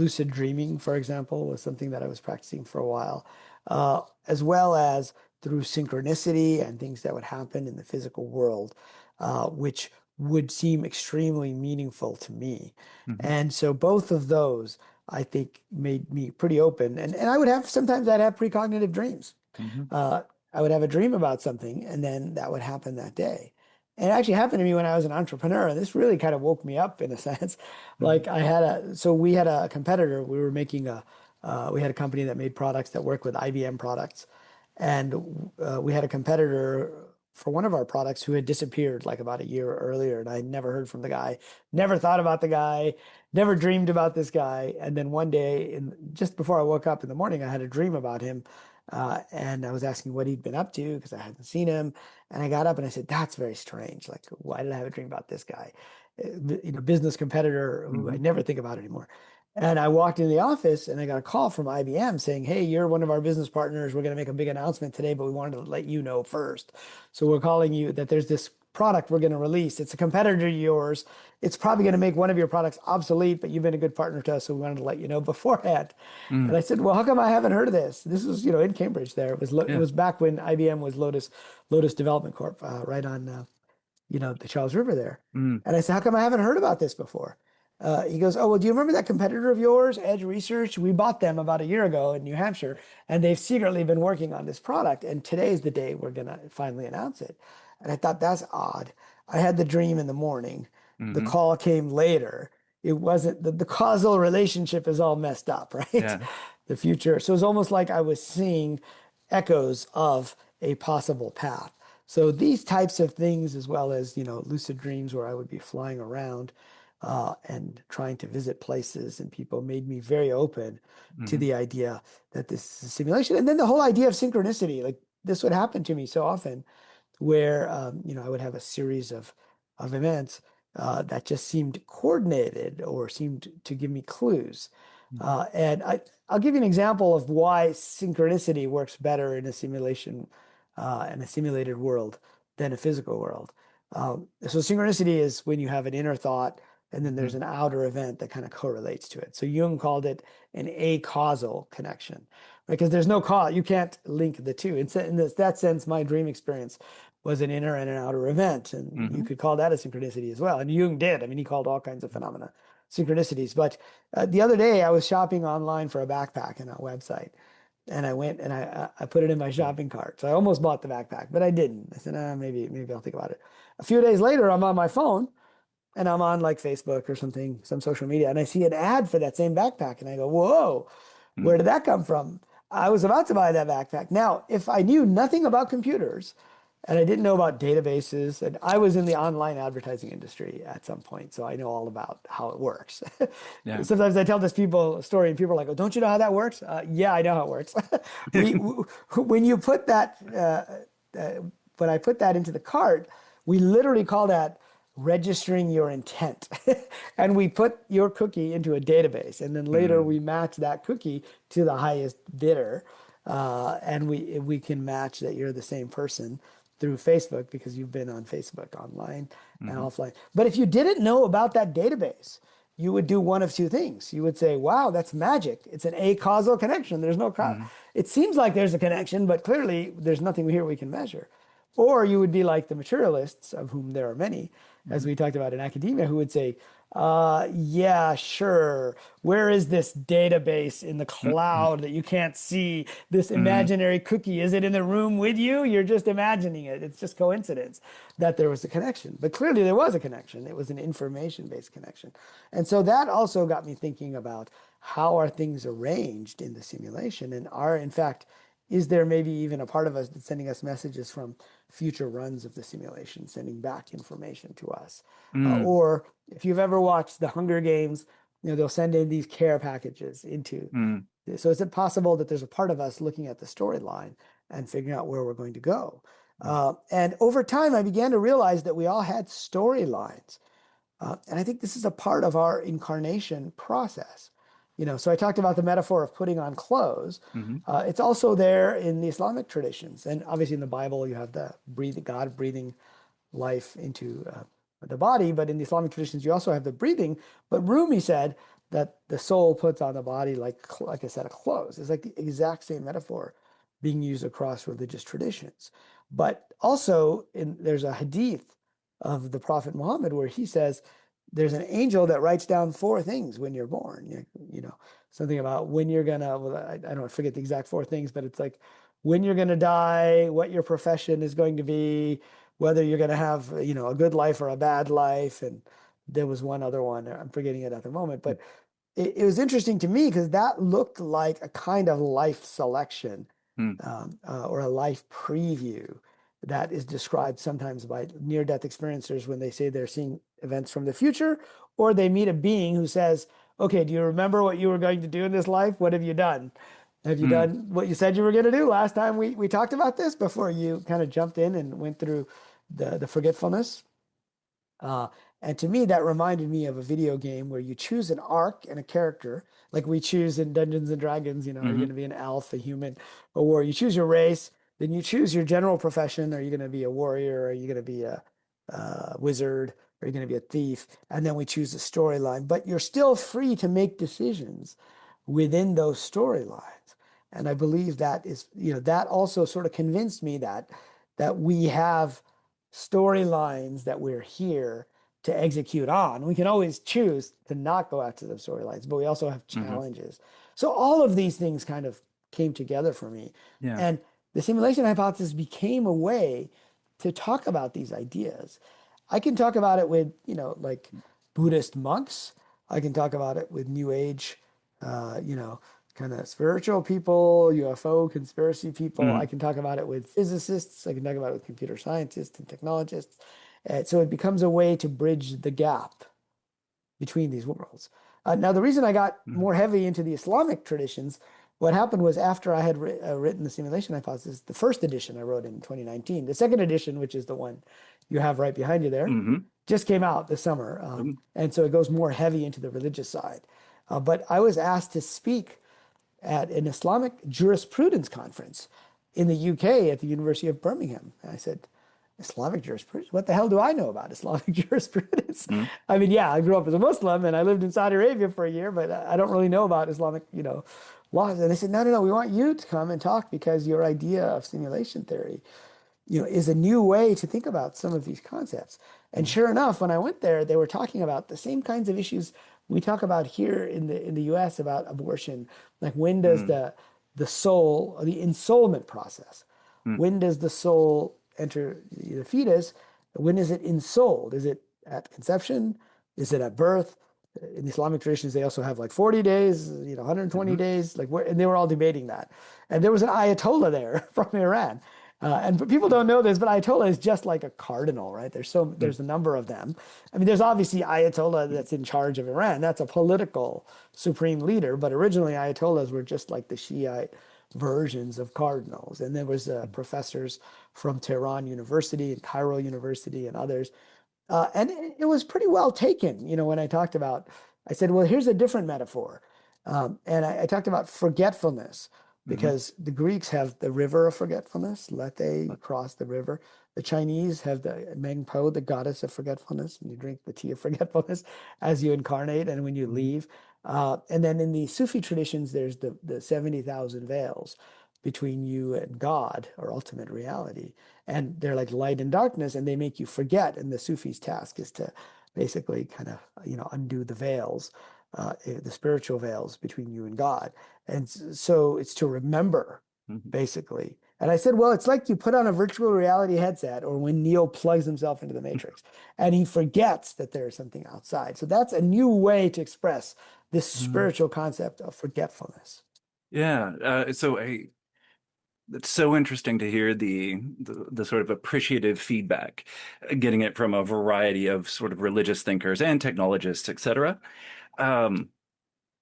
Lucid dreaming, for example, was something that I was practicing for a while, as well as through synchronicity and things that would happen in the physical world, which would seem extremely meaningful to me. Hmm. And so both of those, I think, made me pretty open. And I would have sometimes I'd have precognitive dreams. Hmm. Uh, I would have a dream about something, and then that would happen that day. And it actually happened to me when I was an entrepreneur. And this really kind of woke me up in a sense. Hmm. Like we had a competitor. We had a company that made products that work with IBM products. And we had a competitor for one of our products who had disappeared like about a year earlier. And I never heard from the guy, never thought about the guy, never dreamed about this guy. And then one day, just before I woke up in the morning, I had a dream about him. And I was asking what he'd been up to because I hadn't seen him. And I got up and I said, that's very strange. Like, why did I have a dream about this guy? Business competitor who I Hmm. never think about anymore. And I walked in the office and I got a call from IBM saying, hey, you're one of our business partners. We're going to make a big announcement today, but we wanted to let you know first. So we're calling you that there's this product we're going to release. It's a competitor to yours. It's probably going to make one of your products obsolete, but you've been a good partner to us, so we wanted to let you know beforehand. And Mm. I said, well, how come I haven't heard of this? This was, in Cambridge there. It Yeah. was back when IBM was Lotus Development Corp, right on the Charles River there. Mm. And I said, how come I haven't heard about this before? He goes, oh, well, do you remember that competitor of yours, Edge Research? We bought them about a year ago in New Hampshire, and they've secretly been working on this product. And today's the day we're going to finally announce it. And I thought, that's odd. I had the dream in the morning. The Hmm. call came later. It wasn't the causal relationship is all messed up, right? Yeah. The future. So it's almost like I was seeing echoes of a possible path. So these types of things, as well as, lucid dreams where I would be flying around and trying to visit places and people, made me very open to Hmm. the idea that this is a simulation. And then the whole idea of synchronicity, like this would happen to me so often where, I would have a series of events that just seemed coordinated or seemed to give me clues. I'll give you an example of why synchronicity works better in a simulation, in a simulated world than a physical world. So synchronicity is when you have an inner thought and then Hmm. there's an outer event that kind of correlates to it. So Jung called it an acausal connection, because there's no cause. You can't link the two. That sense, my dream experience was an inner and an outer event, and you Hmm. could call that a synchronicity as well. And Jung did. I mean, he called all kinds of phenomena synchronicities. But the other day, I was shopping online for a backpack on a website, and I went and I put it in my shopping cart. So I almost bought the backpack, but I didn't. I said, maybe I'll think about it. A few days later, I'm on my phone and I'm on like Facebook or something, some social media, and I see an ad for that same backpack, and I go, "Whoa, where Hmm. did that come from?" I was about to buy that backpack. Now, if I knew nothing about computers and I didn't know about databases, and I was in the online advertising industry at some point, so I know all about how it works. Yeah. Sometimes I tell this people a story, and people are like, "Oh, don't you know how that works?" Yeah, I know how it works. When you put that, when I put that into the cart, we literally call that registering your intent. And we put your cookie into a database, and then later Mm. we match that cookie to the highest bidder. And we can match that you're the same person through Facebook because you've been on Facebook online and Hmm. offline. But if you didn't know about that database, you would do one of two things. You would say, wow, that's magic. It's an acausal connection. There's no cause. Hmm. It seems like there's a connection, but clearly there's nothing here we can measure. Or you would be like the materialists, of whom there are many, as Hmm. we talked about in academia, who would say, yeah, sure. Where is this database in the Hmm. cloud that you can't see? This Hmm. imaginary cookie, is it in the room with you? You're just imagining it. It's just coincidence that there was a connection. But clearly there was a connection. It was an information-based connection. And so that also got me thinking about how are things arranged in the simulation, and in fact, is there maybe even a part of us that's sending us messages from future runs of the simulation, sending back information to us? Mm. Or if you've ever watched the Hunger Games, they'll send in these care packages into. Mm. So is it possible that there's a part of us looking at the storyline and figuring out where we're going to go? And over time, I began to realize that we all had storylines. And I think this is a part of our incarnation process. So I talked about the metaphor of putting on clothes. Hmm. It's also there in the Islamic traditions, and obviously in the Bible you have the God breathing life into the body, but in the Islamic traditions you also have the breathing. But Rumi said that the soul puts on the body like a set of clothes. It's like the exact same metaphor being used across religious traditions. But also there's a hadith of the Prophet Muhammad where he says there's an angel that writes down four things when you're born. Something about when you're gonna, well, I don't forget the exact four things, but it's like when you're gonna die, what your profession is going to be, whether you're gonna have, a good life or a bad life. And there was one other one, I'm forgetting it at the moment, but it was interesting to me because that looked like a kind of life selection or a life preview that is described sometimes by near-death experiencers when they say they're seeing events from the future, or they meet a being who says, okay, do you remember what you were going to do in this life? What have you done? Have you Mm. done what you said you were going to do last time we talked about this before you kind of jumped in and went through the forgetfulness? Uh, and to me, that reminded me of a video game where you choose an arc and a character, like we choose in Dungeons and Dragons, are you going Hmm. to be an elf, a human, a warrior? You choose your race, then you choose your general profession. Are you going to be a warrior? Are you going to be a wizard? Are you going to be a thief? And then we choose a storyline, but you're still free to make decisions within those storylines. And I believe that is, that also sort of convinced me that we have storylines that we're here to execute on. We can always choose to not go after those storylines, but we also have Hmm. challenges. So all of these things kind of came together for me. Yeah. And the simulation hypothesis became a way to talk about these ideas. I can talk about it with, like Buddhist monks. I can talk about it with New Age, kind of spiritual people, UFO conspiracy people. I Mm. can talk about it with physicists. I can talk about it with computer scientists and technologists. So it becomes a way to bridge the gap between these worlds. Now, the reason I got Mm. more heavy into the Islamic traditions, what happened was after I had written the simulation hypothesis, the first edition I wrote in 2019, the second edition, which is the one you have right behind you there, Hmm. just came out this summer. And so it goes more heavy into the religious side. But I was asked to speak at an Islamic jurisprudence conference in the UK at the University of Birmingham. And I said, Islamic jurisprudence? What the hell do I know about Islamic jurisprudence? Mm. I mean, yeah, I grew up as a Muslim and I lived in Saudi Arabia for a year, but I don't really know about Islamic, laws. And they said, no, no, no, we want you to come and talk because your idea of simulation theory is a new way to think about some of these concepts. And Mm. sure enough, when I went there, they were talking about the same kinds of issues we talk about here in the US about abortion. Like when does Mm. the soul, or the ensoulment process, Mm. when does the soul enter the fetus? When is it ensouled? Is it at conception? Is it at birth? In the Islamic traditions, they also have like 40 days, 120 Mhm. days, and they were all debating that. And there was an Ayatollah there from Iran. And people don't know this, but Ayatollah is just like a cardinal, right? Mm. There's a number of them. I mean, there's obviously Ayatollah that's in charge of Iran. That's a political supreme leader, but originally Ayatollahs were just like the Shiite versions of cardinals. And there was professors from Tehran University and Cairo University and others. And it was pretty well taken, when I talked about, I said, well, here's a different metaphor. And I talked about forgetfulness Mhm. because the Greeks have the river of forgetfulness, Lethe, cross the river. The Chinese have the Mengpo, the goddess of forgetfulness, and you drink the tea of forgetfulness as you incarnate and when you Mhm. leave. And then in the Sufi traditions, there's the 70,000 veils between you and God or ultimate reality. And they're like light and darkness, and they make you forget. And the Sufi's task is to basically kind of, undo the veils, the spiritual veils between you and God. And so it's to remember, Mhm. basically. And I said, well, it's like you put on a virtual reality headset, or when Neo plugs himself into the Matrix and he forgets that there is something outside. So that's a new way to express this Mhm. spiritual concept of forgetfulness. Yeah. It's so interesting to hear the sort of appreciative feedback, getting it from a variety of sort of religious thinkers and technologists, etc. Um,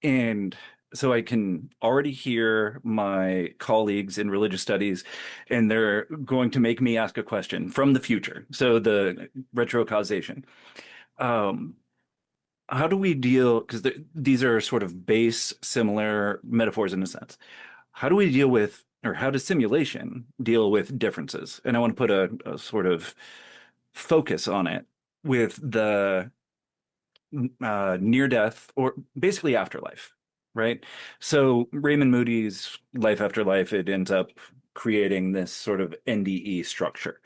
and so I can already hear my colleagues in religious studies, and they're going to make me ask a question from the future. So the retrocausation. Um, how do we deal, because these are sort of base, similar metaphors in a sense. How do we deal with, or how does simulation deal with differences? And I want to put a sort of focus on it with the near death or basically afterlife, right? So Raymond Moody's Life After Life, it ends up creating this sort of NDE structure.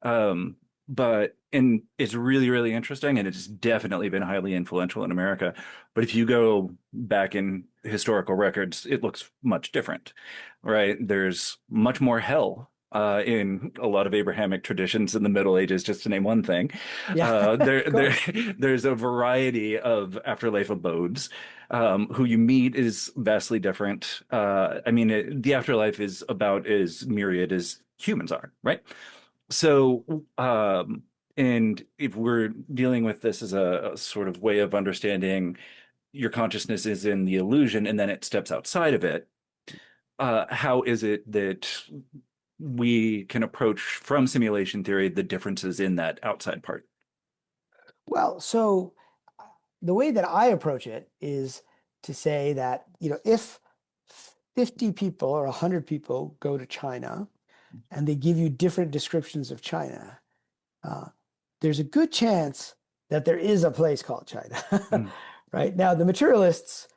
Um, but and it's really, really interesting, and it's definitely been highly influential in America. But if you go back in historical records, it looks much different, right? There's much more hell in a lot of Abrahamic traditions in the Middle Ages, just to name one thing. Yeah, of There, course. there's a variety of afterlife abodes. Who you meet is vastly different. I mean, the afterlife is about as myriad as humans are, right? So, and if we're dealing with this as a sort of way of understanding your consciousness is in the illusion and then it steps outside of it, how is it that we can approach from simulation theory the differences in that outside part? Well, so the way that I approach it is to say that, if 50 people or 100 people go to China and they give you different descriptions of China, uh, there's a good chance that there is a place called China, Mm, right? Now, the materialists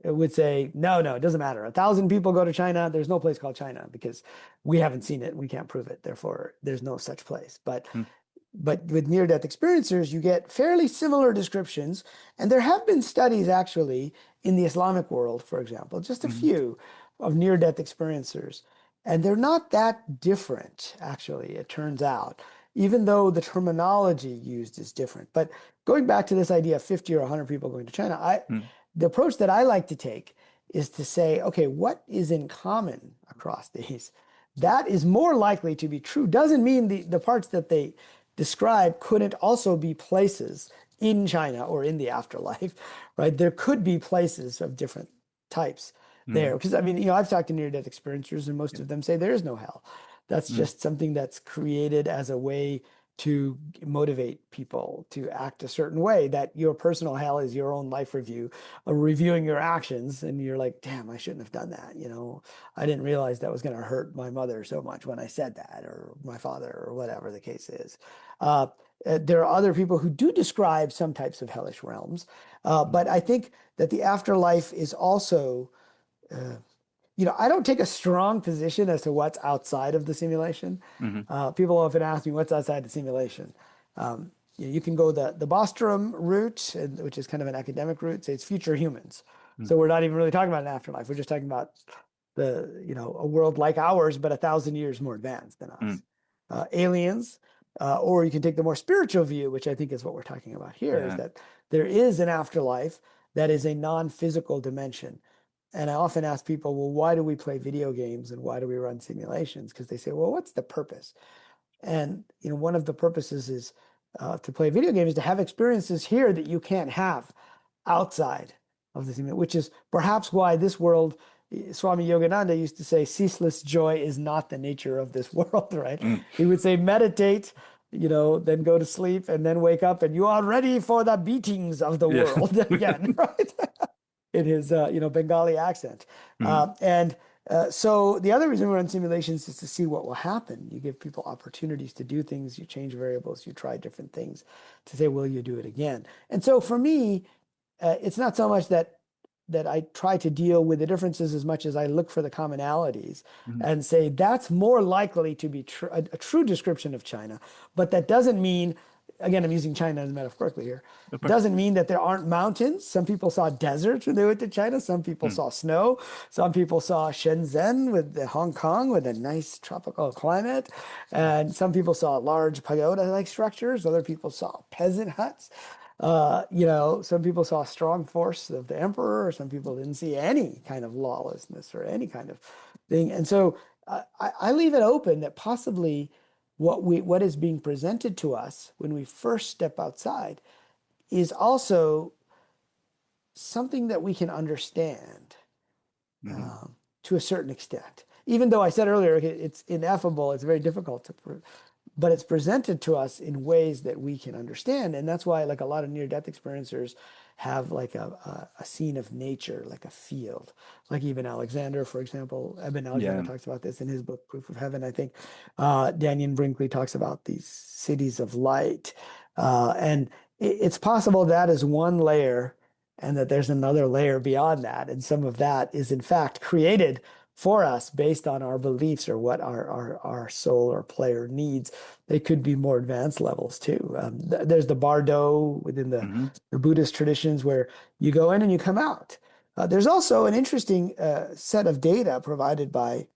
would say, no, no, it doesn't matter. 1,000 people go to China, there's no place called China because we haven't seen it, we can't prove it, therefore there's no such place. mm, But with near-death experiencers, you get fairly similar descriptions. And there have been studies actually in the Islamic world, for example, just a mm, few of near-death experiencers. And they're not that different, actually, it turns out, even though the terminology used is different. But going back to this idea of 50 or 100 people going to China, mm, the approach that I like to take is to say, okay, what is in common across these? That is more likely to be true. Doesn't mean the parts that they describe couldn't also be places in China or in the afterlife, right? There could be places of different types there. mm, Because I mean, I've talked to near-death experiencers, and most yeah, of them say there is no hell. That's mm, just something that's created as a way to motivate people to act a certain way. That your personal hell is your own life review, reviewing your actions, and you're like, damn, I shouldn't have done that. I didn't realize that was going to hurt my mother so much when I said that, or my father, or whatever the case is. Uh, there are other people who do describe some types of hellish realms, mm, but I think that the afterlife is also, uh, I don't take a strong position as to what's outside of the simulation. mm, People often ask me what's outside the simulation. You can go the Bostrom route, which is kind of an academic route, say it's future humans. mm, So we're not even really talking about an afterlife. We're just talking about a world like ours, but 1,000 years more advanced than mm, us. Aliens, or you can take the more spiritual view, which I think is what we're talking about here, is yeah. that there is an afterlife that is a non-physical dimension. And I often ask people, well, why do we play video games and why do we run simulations? Because they say, well, what's the purpose? And one of the purposes is to play video games, to have experiences here that you can't have outside of the simulation, which is perhaps why this world, Swami Yogananda used to say, ceaseless joy is not the nature of this world, right? Mm. He would say, meditate, then go to sleep and then wake up and you are ready for the beatings of the Yeah. world again, right? In his Bengali accent. Mm, So the other reason we run simulations is to see what will happen. You give people opportunities to do things, you change variables, you try different things to say, will you do it again? And so for me, it's not so much that I try to deal with the differences as much as I look for the commonalities mm, and say that's more likely to be a true description of China. But that doesn't mean, again, I'm using China as metaphorically here, of course. doesn't mean that there aren't mountains. Some people saw deserts when they went to China. Some people Mm, saw snow. Some people saw Shenzhen with Hong Kong with a nice tropical climate. And some people saw large pagoda-like structures. Other people saw peasant huts. Some people saw a strong force of the emperor. Some people didn't see any kind of lawlessness or any kind of thing. And so I leave it open that possibly what is being presented to us when we first step outside is also something that we can understand mm, um, to a certain extent. Even though I said earlier it's ineffable, it's very difficult but it's presented to us in ways that we can understand. And that's why, like a lot of near-death experiencers have like a scene of nature, like a field. Like even Alexander, for example, Eben Alexander Yeah. talks about this in his book, Proof of Heaven, I think. Daniel Brinkley talks about these cities of light. And it's possible that is one layer and that there's another layer beyond that. And some of that is in fact created for us based on our beliefs or what our soul or player needs. They could be more advanced levels too. There's the bardo within Hmm. the Buddhist traditions where you go in and you come out. There's also an interesting set of data provided by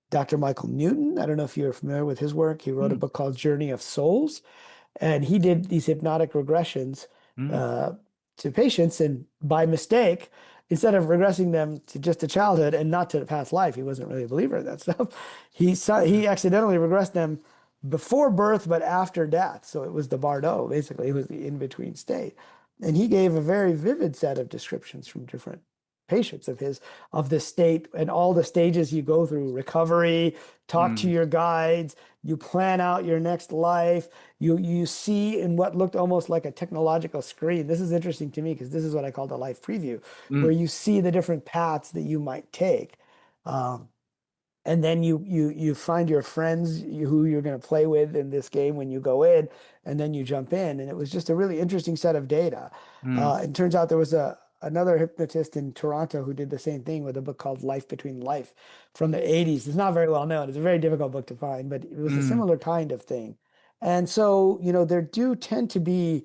Dr. Michael Newton. I don't know if you're familiar with his work. He wrote a Mm. book called Journey of Souls, and he did these hypnotic regressions Mm. uh, to patients, and by mistake, instead of regressing them to just to childhood and not to past life, he wasn't really a believer in that stuff. He accidentally regressed them before birth, but after death. So it was the bardo, basically. It was the in-between state. And he gave a very vivid set of descriptions from different patients of his of the state and all the stages you go through: recovery, talk to Mm. your guides, you plan out your next life, you see in what looked almost like a technological screen. This is interesting to me because this is what I call the life preview, where Mm. you see the different paths that you might take. Um, and then you find your friends who you're going to play with in this game when you go in, and then you jump in. And it was just a really interesting set of data. Mm. It turns out there was another hypnotist in Toronto who did the same thing with a book called Life Between Life from the 80s. It's not very well known. It's a very difficult book to find, but it was a Mm. similar kind of thing. And so, there do tend to be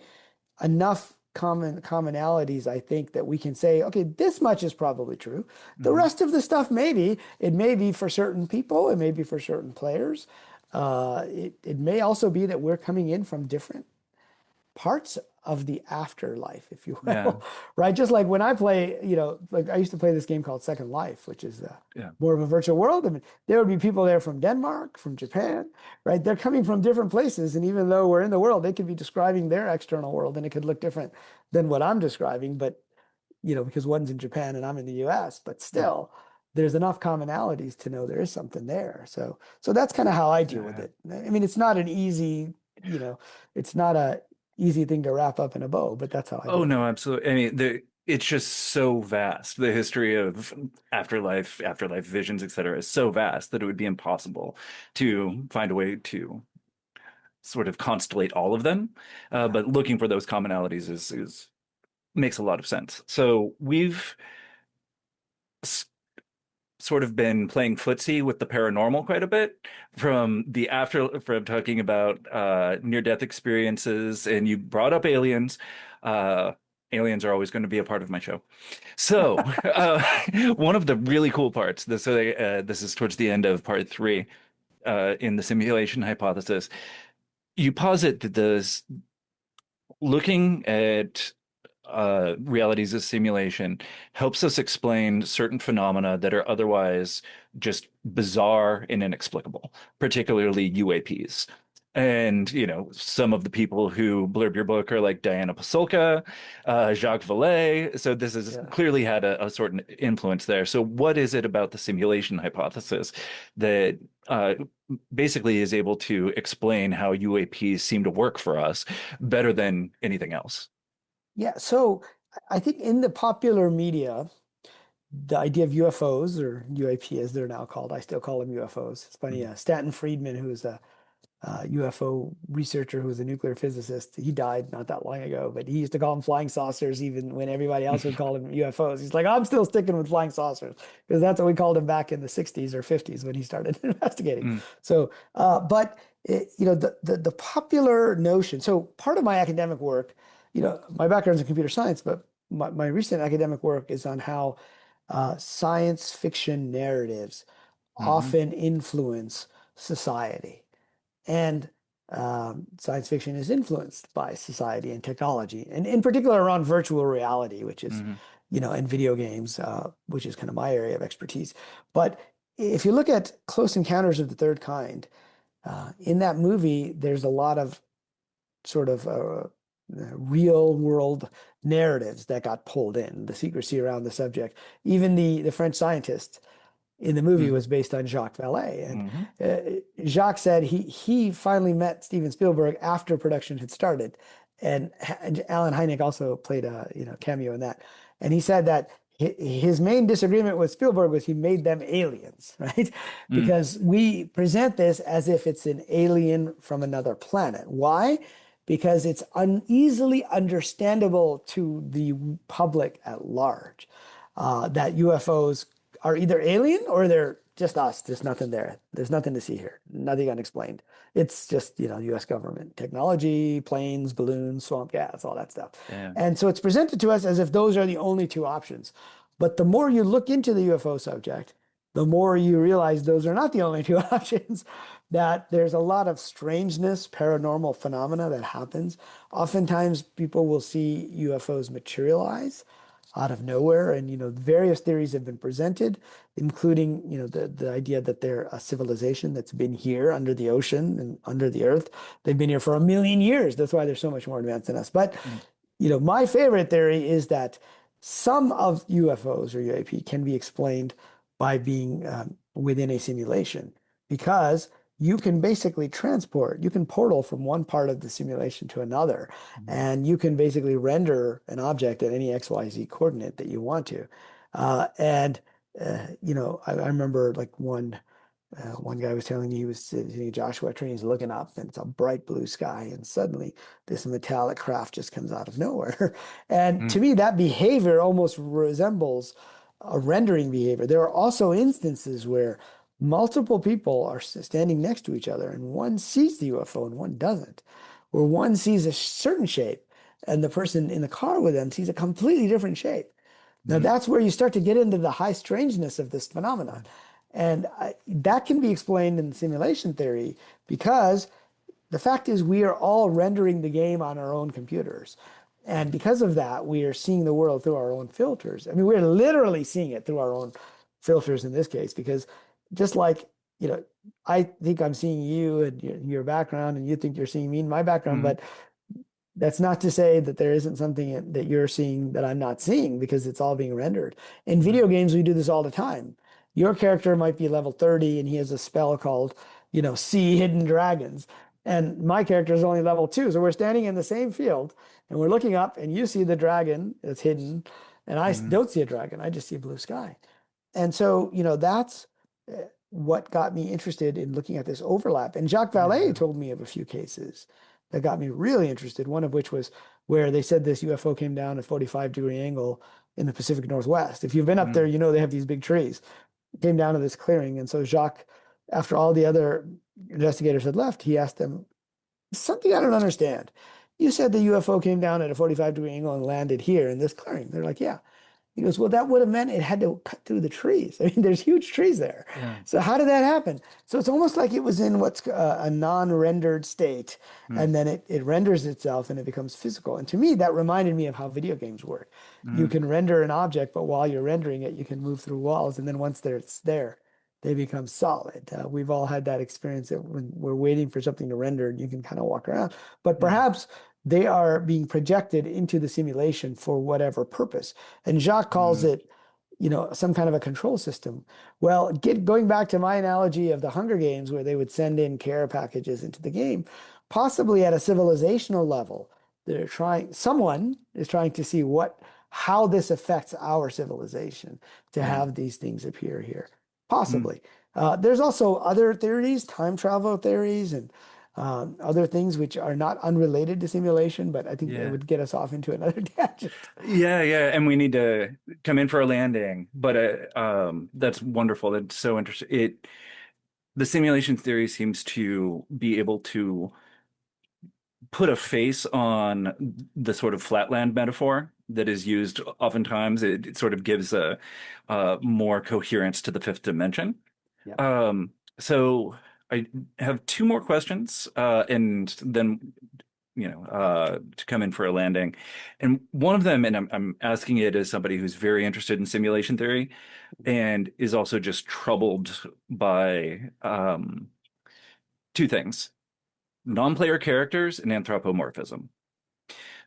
enough commonalities, I think, that we can say, okay, this much is probably true. The Mhm. rest of the stuff, maybe. It may be for certain people, it may be for certain players. It may also be that we're coming in from different parts of the afterlife, if you Yeah. will, right? Just like when I play, like I used to play this game called Second Life, which is Yeah. more of a virtual world. I mean, there would be people there from Denmark, from Japan, right? They're coming from different places. And even though we're in the world, they could be describing their external world and it could look different than what I'm describing. But, because one's in Japan and I'm in the US, but Mm. still, there's enough commonalities to know there is something there. So that's kind of how I deal with Yeah. it. I mean, it's not an easy, it's not a easy thing to wrap up in a bow, but that's how I Oh deal with no, it. absolutely. I mean, it's just so vast. The history of afterlife visions, etc., is so vast that it would be impossible to find a way to sort of constellate all of them. Yeah. But looking for those commonalities is makes a lot of sense. So we've s- sort of been playing footsie with the paranormal quite a bit from talking about near-death experiences, and you brought up aliens. Uh, Aliens are always going to be a part of my show. So, one of the really cool parts, this is towards the end of part three, in the simulation hypothesis, you posit that looking at realities as simulation helps us explain certain phenomena that are otherwise just bizarre and inexplicable, particularly UAPs. And, some of the people who blurb your book are like Diana Pasulka, Jacques Vallée. So this has Yeah. clearly had a sort of influence there. So what is it about the simulation hypothesis that basically is able to explain how UAPs seem to work for us better than anything else? Yeah. So I think in the popular media, the idea of UFOs or UAP as they're now called, I still call them UFOs. It's funny. Mhm. Stanton Friedman, who's a UFO researcher who was a nuclear physicist. He died not that long ago, but he used to call them flying saucers even when everybody else would call them UFOs. He's like, I'm still sticking with flying saucers because that's what we called them back in the 60s or 50s when he started investigating. Mm. So, but the popular notion. So part of my academic work, my background is in computer science, but my recent academic work is on how science fiction narratives Mhm. often influence society. And science fiction is influenced by society and technology, and in particular around virtual reality, which is, Mhm. and video games, which is kind of my area of expertise. But if you look at Close Encounters of the Third Kind, in that movie, there's a lot of sort of real world narratives that got pulled in, the secrecy around the subject. Even the French scientist in the movie Mhm. was based on Jacques Vallée. And Mhm. Jacques said he finally met Steven Spielberg after production had started. and Alan Hynek also played a cameo in that. And he said that his main disagreement with Spielberg was he made them aliens, right? Mm, Because we present this as if it's an alien from another planet. Why? Because it's uneasily understandable to the public at large that UFOs are either alien or they're just us. There's nothing there. There's nothing to see here. Nothing unexplained. It's just, US government technology, planes, balloons, swamp gas, all that stuff. yeah. And so it's presented to us as if those are the only two options. But the more you look into the UFO subject, the more you realize those are not the only two options, that there's a lot of strangeness, paranormal phenomena that happens. Oftentimes, people will see UFOs materialize out of nowhere, and various theories have been presented, including the idea that they're a civilization that's been here under the ocean and under the earth. They've been here for a million years. That's why they're so much more advanced than us. But Mm, my favorite theory is that some of UFOs or UAP can be explained by being within a simulation because you can basically you can portal from one part of the simulation to another, mm, and you can basically render an object at any XYZ coordinate that you want to. And I remember like one guy was telling me he was sitting in Joshua Tree, he's looking up and it's a bright blue sky, and suddenly this metallic craft just comes out of nowhere. And to mm, me, that behavior almost resembles a rendering behavior. There are also instances where multiple people are standing next to each other and one sees the UFO and one doesn't, or one sees a certain shape and the person in the car with them sees a completely different shape. Now, mm, that's where you start to get into the high strangeness of this phenomenon. And that can be explained in simulation theory because the fact is we are all rendering the game on our own computers. And because of that, we are seeing the world through our own filters. I mean, we're literally seeing it through our own filters in this case, because just like, I think I'm seeing you and your background, and you think you're seeing me in my background, mm, but that's not to say that there isn't something that you're seeing that I'm not seeing because it's all being rendered. In mm, video games, we do this all the time. Your character might be level 30 and he has a spell called, See Hidden Dragons. And my character is only level 2. So we're standing in the same field and we're looking up and you see the dragon that's hidden. And I mm, don't see a dragon. I just see a blue sky. And so, that's what got me interested in looking at this overlap. And Jacques Vallée yeah. told me of a few cases that got me really interested. One of which was where they said this UFO came down at a 45-degree angle in the Pacific Northwest. If you've been up there, Mm, you know they have these big trees. It came down to this clearing. And so Jacques, after all the other investigators had left, he asked them, something I don't understand. You said the UFO came down at a 45-degree angle and landed here in this clearing. They're like, yeah. He goes, well, that would have meant it had to cut through the trees. I mean, there's huge trees there. yeah. So how did that happen? So it's almost like it was in what's a non-rendered state, Mm, and then it renders itself and it becomes physical. And to me, that reminded me of how video games work. You mm, can render an object, but while you're rendering it, you can move through walls, and then once it's there, they become solid. We've all had that experience that when we're waiting for something to render, you can kind of walk around. But yeah. perhaps they are being projected into the simulation for whatever purpose. And Jacques calls Mm, it, some kind of a control system. Well, going back to my analogy of the Hunger Games, where they would send in care packages into the game, possibly at a civilizational level, someone is trying to see how this affects our civilization to yeah. have these things appear here. Mm, Possibly. There's also other theories, time travel theories, and other things which are not unrelated to simulation, but I think that yeah. would get us off into another tangent. Yeah, yeah, and we need to come in for a landing. But that's wonderful. That's so interesting. The simulation theory seems to be able to put a face on the sort of flatland metaphor that is used oftentimes. It sort of gives a more coherence to the fifth dimension. Yep. So I have two more questions, and then to come in for a landing. And one of them, and I'm asking it as somebody who's very interested in simulation theory and is also just troubled by two things: non-player characters and anthropomorphism.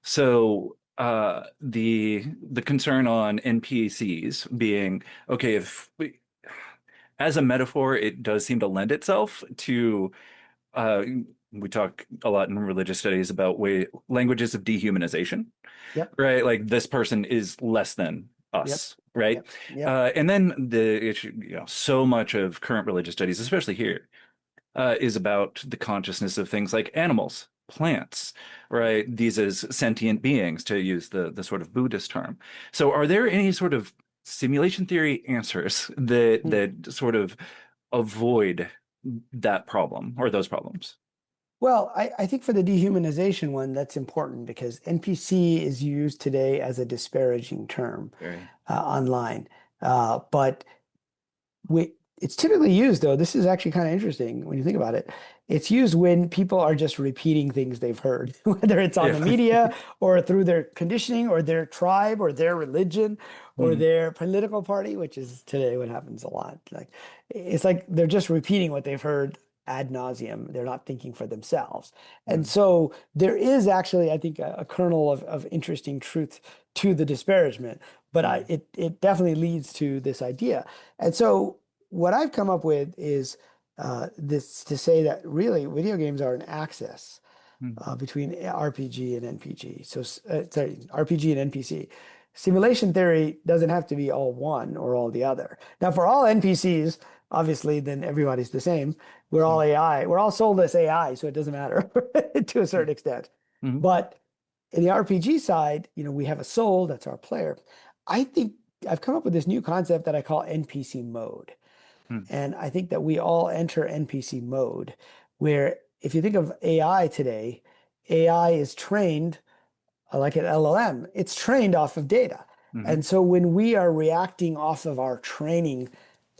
So the concern on NPCs being, okay, as a metaphor, it does seem to lend itself to we talk a lot in religious studies about languages of dehumanization, Yep. right? Like this person is less than Yep. us, right? Yep. Yep. And then the issue, so much of current religious studies, especially here, is about the consciousness of things like animals, plants, right? These as sentient beings, to use the sort of Buddhist term. So, are there any sort of simulation theory answers Hmm. that sort of avoid that problem or those problems? Well, I think for the dehumanization one, that's important because NPC is used today as a disparaging term Very. online. But it's typically used, though. This is actually kind of interesting when you think about it. It's used when people are just repeating things they've heard, whether it's on the Yeah. media or through their conditioning or their tribe or their religion or Mhm. their political party, which is today what happens a lot. Like it's like they're just repeating what they've heard ad nauseum. They're not thinking for themselves. And Mhm. so there is actually, I think, a kernel of interesting truth to the disparagement, but Mhm. it definitely leads to this idea. And so what I've come up with is this to say that really video games are an axis Mhm. between RPG and NPG. So, sorry, RPG and NPC. Simulation theory doesn't have to be all one or all the other. Now, for all NPCs, obviously, then everybody's the same. We're all Mhm. AI. We're all sold as AI, so it doesn't matter to a certain extent. Mhm. But in the RPG side, we have a soul, that's our player. I think I've come up with this new concept that I call NPC mode. Mhm. And I think that we all enter NPC mode, where if you think of AI today, AI is trained like an LLM, it's trained off of data. Mhm. And so when we are reacting off of our training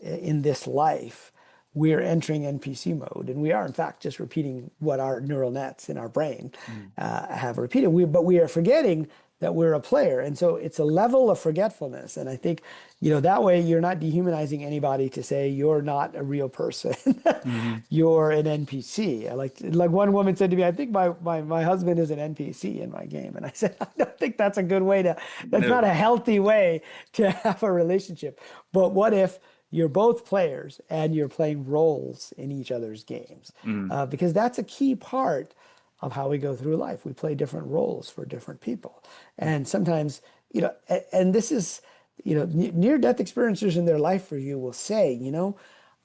in this life, we're entering NPC mode. And we are, in fact, just repeating what our neural nets in our brain Mhm. have repeated. But we are forgetting that we're a player. And so it's a level of forgetfulness. And I think, that way you're not dehumanizing anybody to say you're not a real person. Mhm. You're an NPC. Like one woman said to me, I think my husband is an NPC in my game. And I said, I don't think that's a good way that's not No. a healthy way to have a relationship. But what if you're both players and you're playing roles in each other's games? Mhm. Because that's a key part of how we go through life. We play different roles for different people. And sometimes, and this is, near-death experiencers in their life for you will say,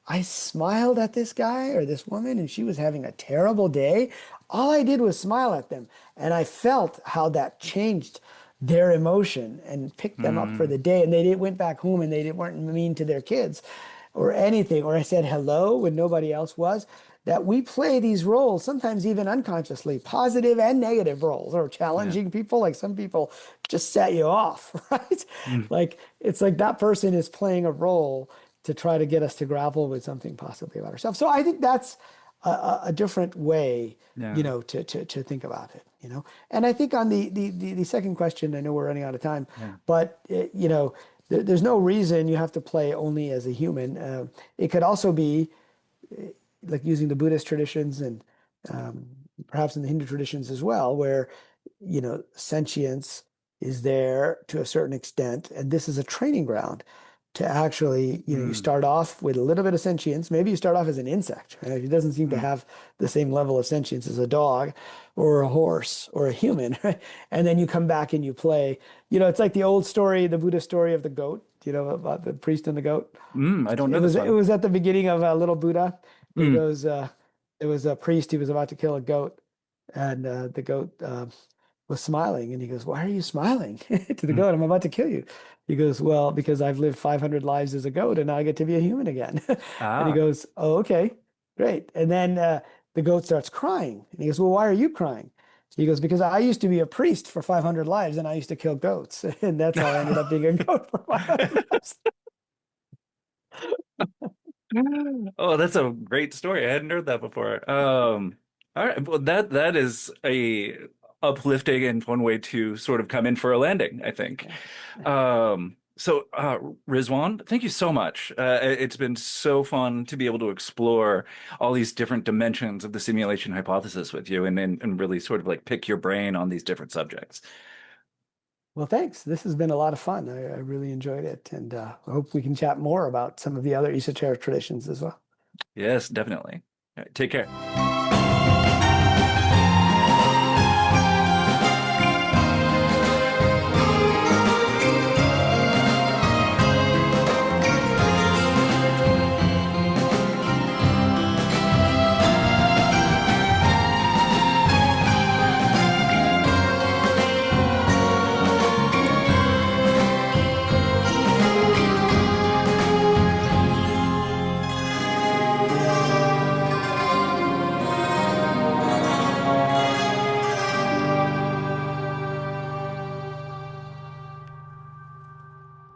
I smiled at this guy or this woman and she was having a terrible day. All I did was smile at them. And I felt how that changed their emotion and picked them up for Mhm. the day. And went back home and weren't mean to their kids or anything. Or I said hello when nobody else was. That we play these roles, sometimes even unconsciously, positive and negative roles, or Yeah. challenging people. Like some people just set you off, right? Mhm. Like it's like that person is playing a role to try to get us to grapple with something possibly about ourselves. So I think that's a different way, Yeah. to think about it. And I think on the second question, I know we're running out of time, Yeah. but there's no reason you have to play only as a human. It could also be like using the Buddhist traditions and um, perhaps in the Hindu traditions as well, where sentience is there to a certain extent, and this is a training ground to actually, you Mhm. start off with a little bit of sentience. Maybe you start off as an insect, right? It doesn't seem to Mhm. have the same level of sentience as a dog or a horse or a human, right? And then you come back and you play. It's like the old story, the Buddhist story of the goat, about the priest and the goat. I don't It know was this it one. was at the beginning of Little Buddha. It Mm. goes, it was a priest who was about to kill a goat, and the goat was smiling, and he goes, "Why are you smiling?" To the Mm. goat, "I'm about to kill you." He goes, "Well, because I've lived 500 lives as a goat, and now I get to be a human again." And he Ah. goes, "Oh, okay, great." And then the goat starts crying, and he goes, "Well, why are you crying?" He goes, "Because I used to be a priest for 500 lives, and I used to kill goats, and that's how I ended up being a goat for 500 lives." Oh, that's a great story. I hadn't heard that before. All right. Well, that is a uplifting and fun way to sort of come in for a landing, I think. Yeah. So, Rizwan, thank you so much. It's been so fun to be able to explore all these different dimensions of the simulation hypothesis with you and really sort of like pick your brain on these different subjects. Well, thanks. This has been a lot of fun. I really enjoyed it, and I hope we can chat more about some of the other esoteric traditions as well. Yes, definitely. All right, take care.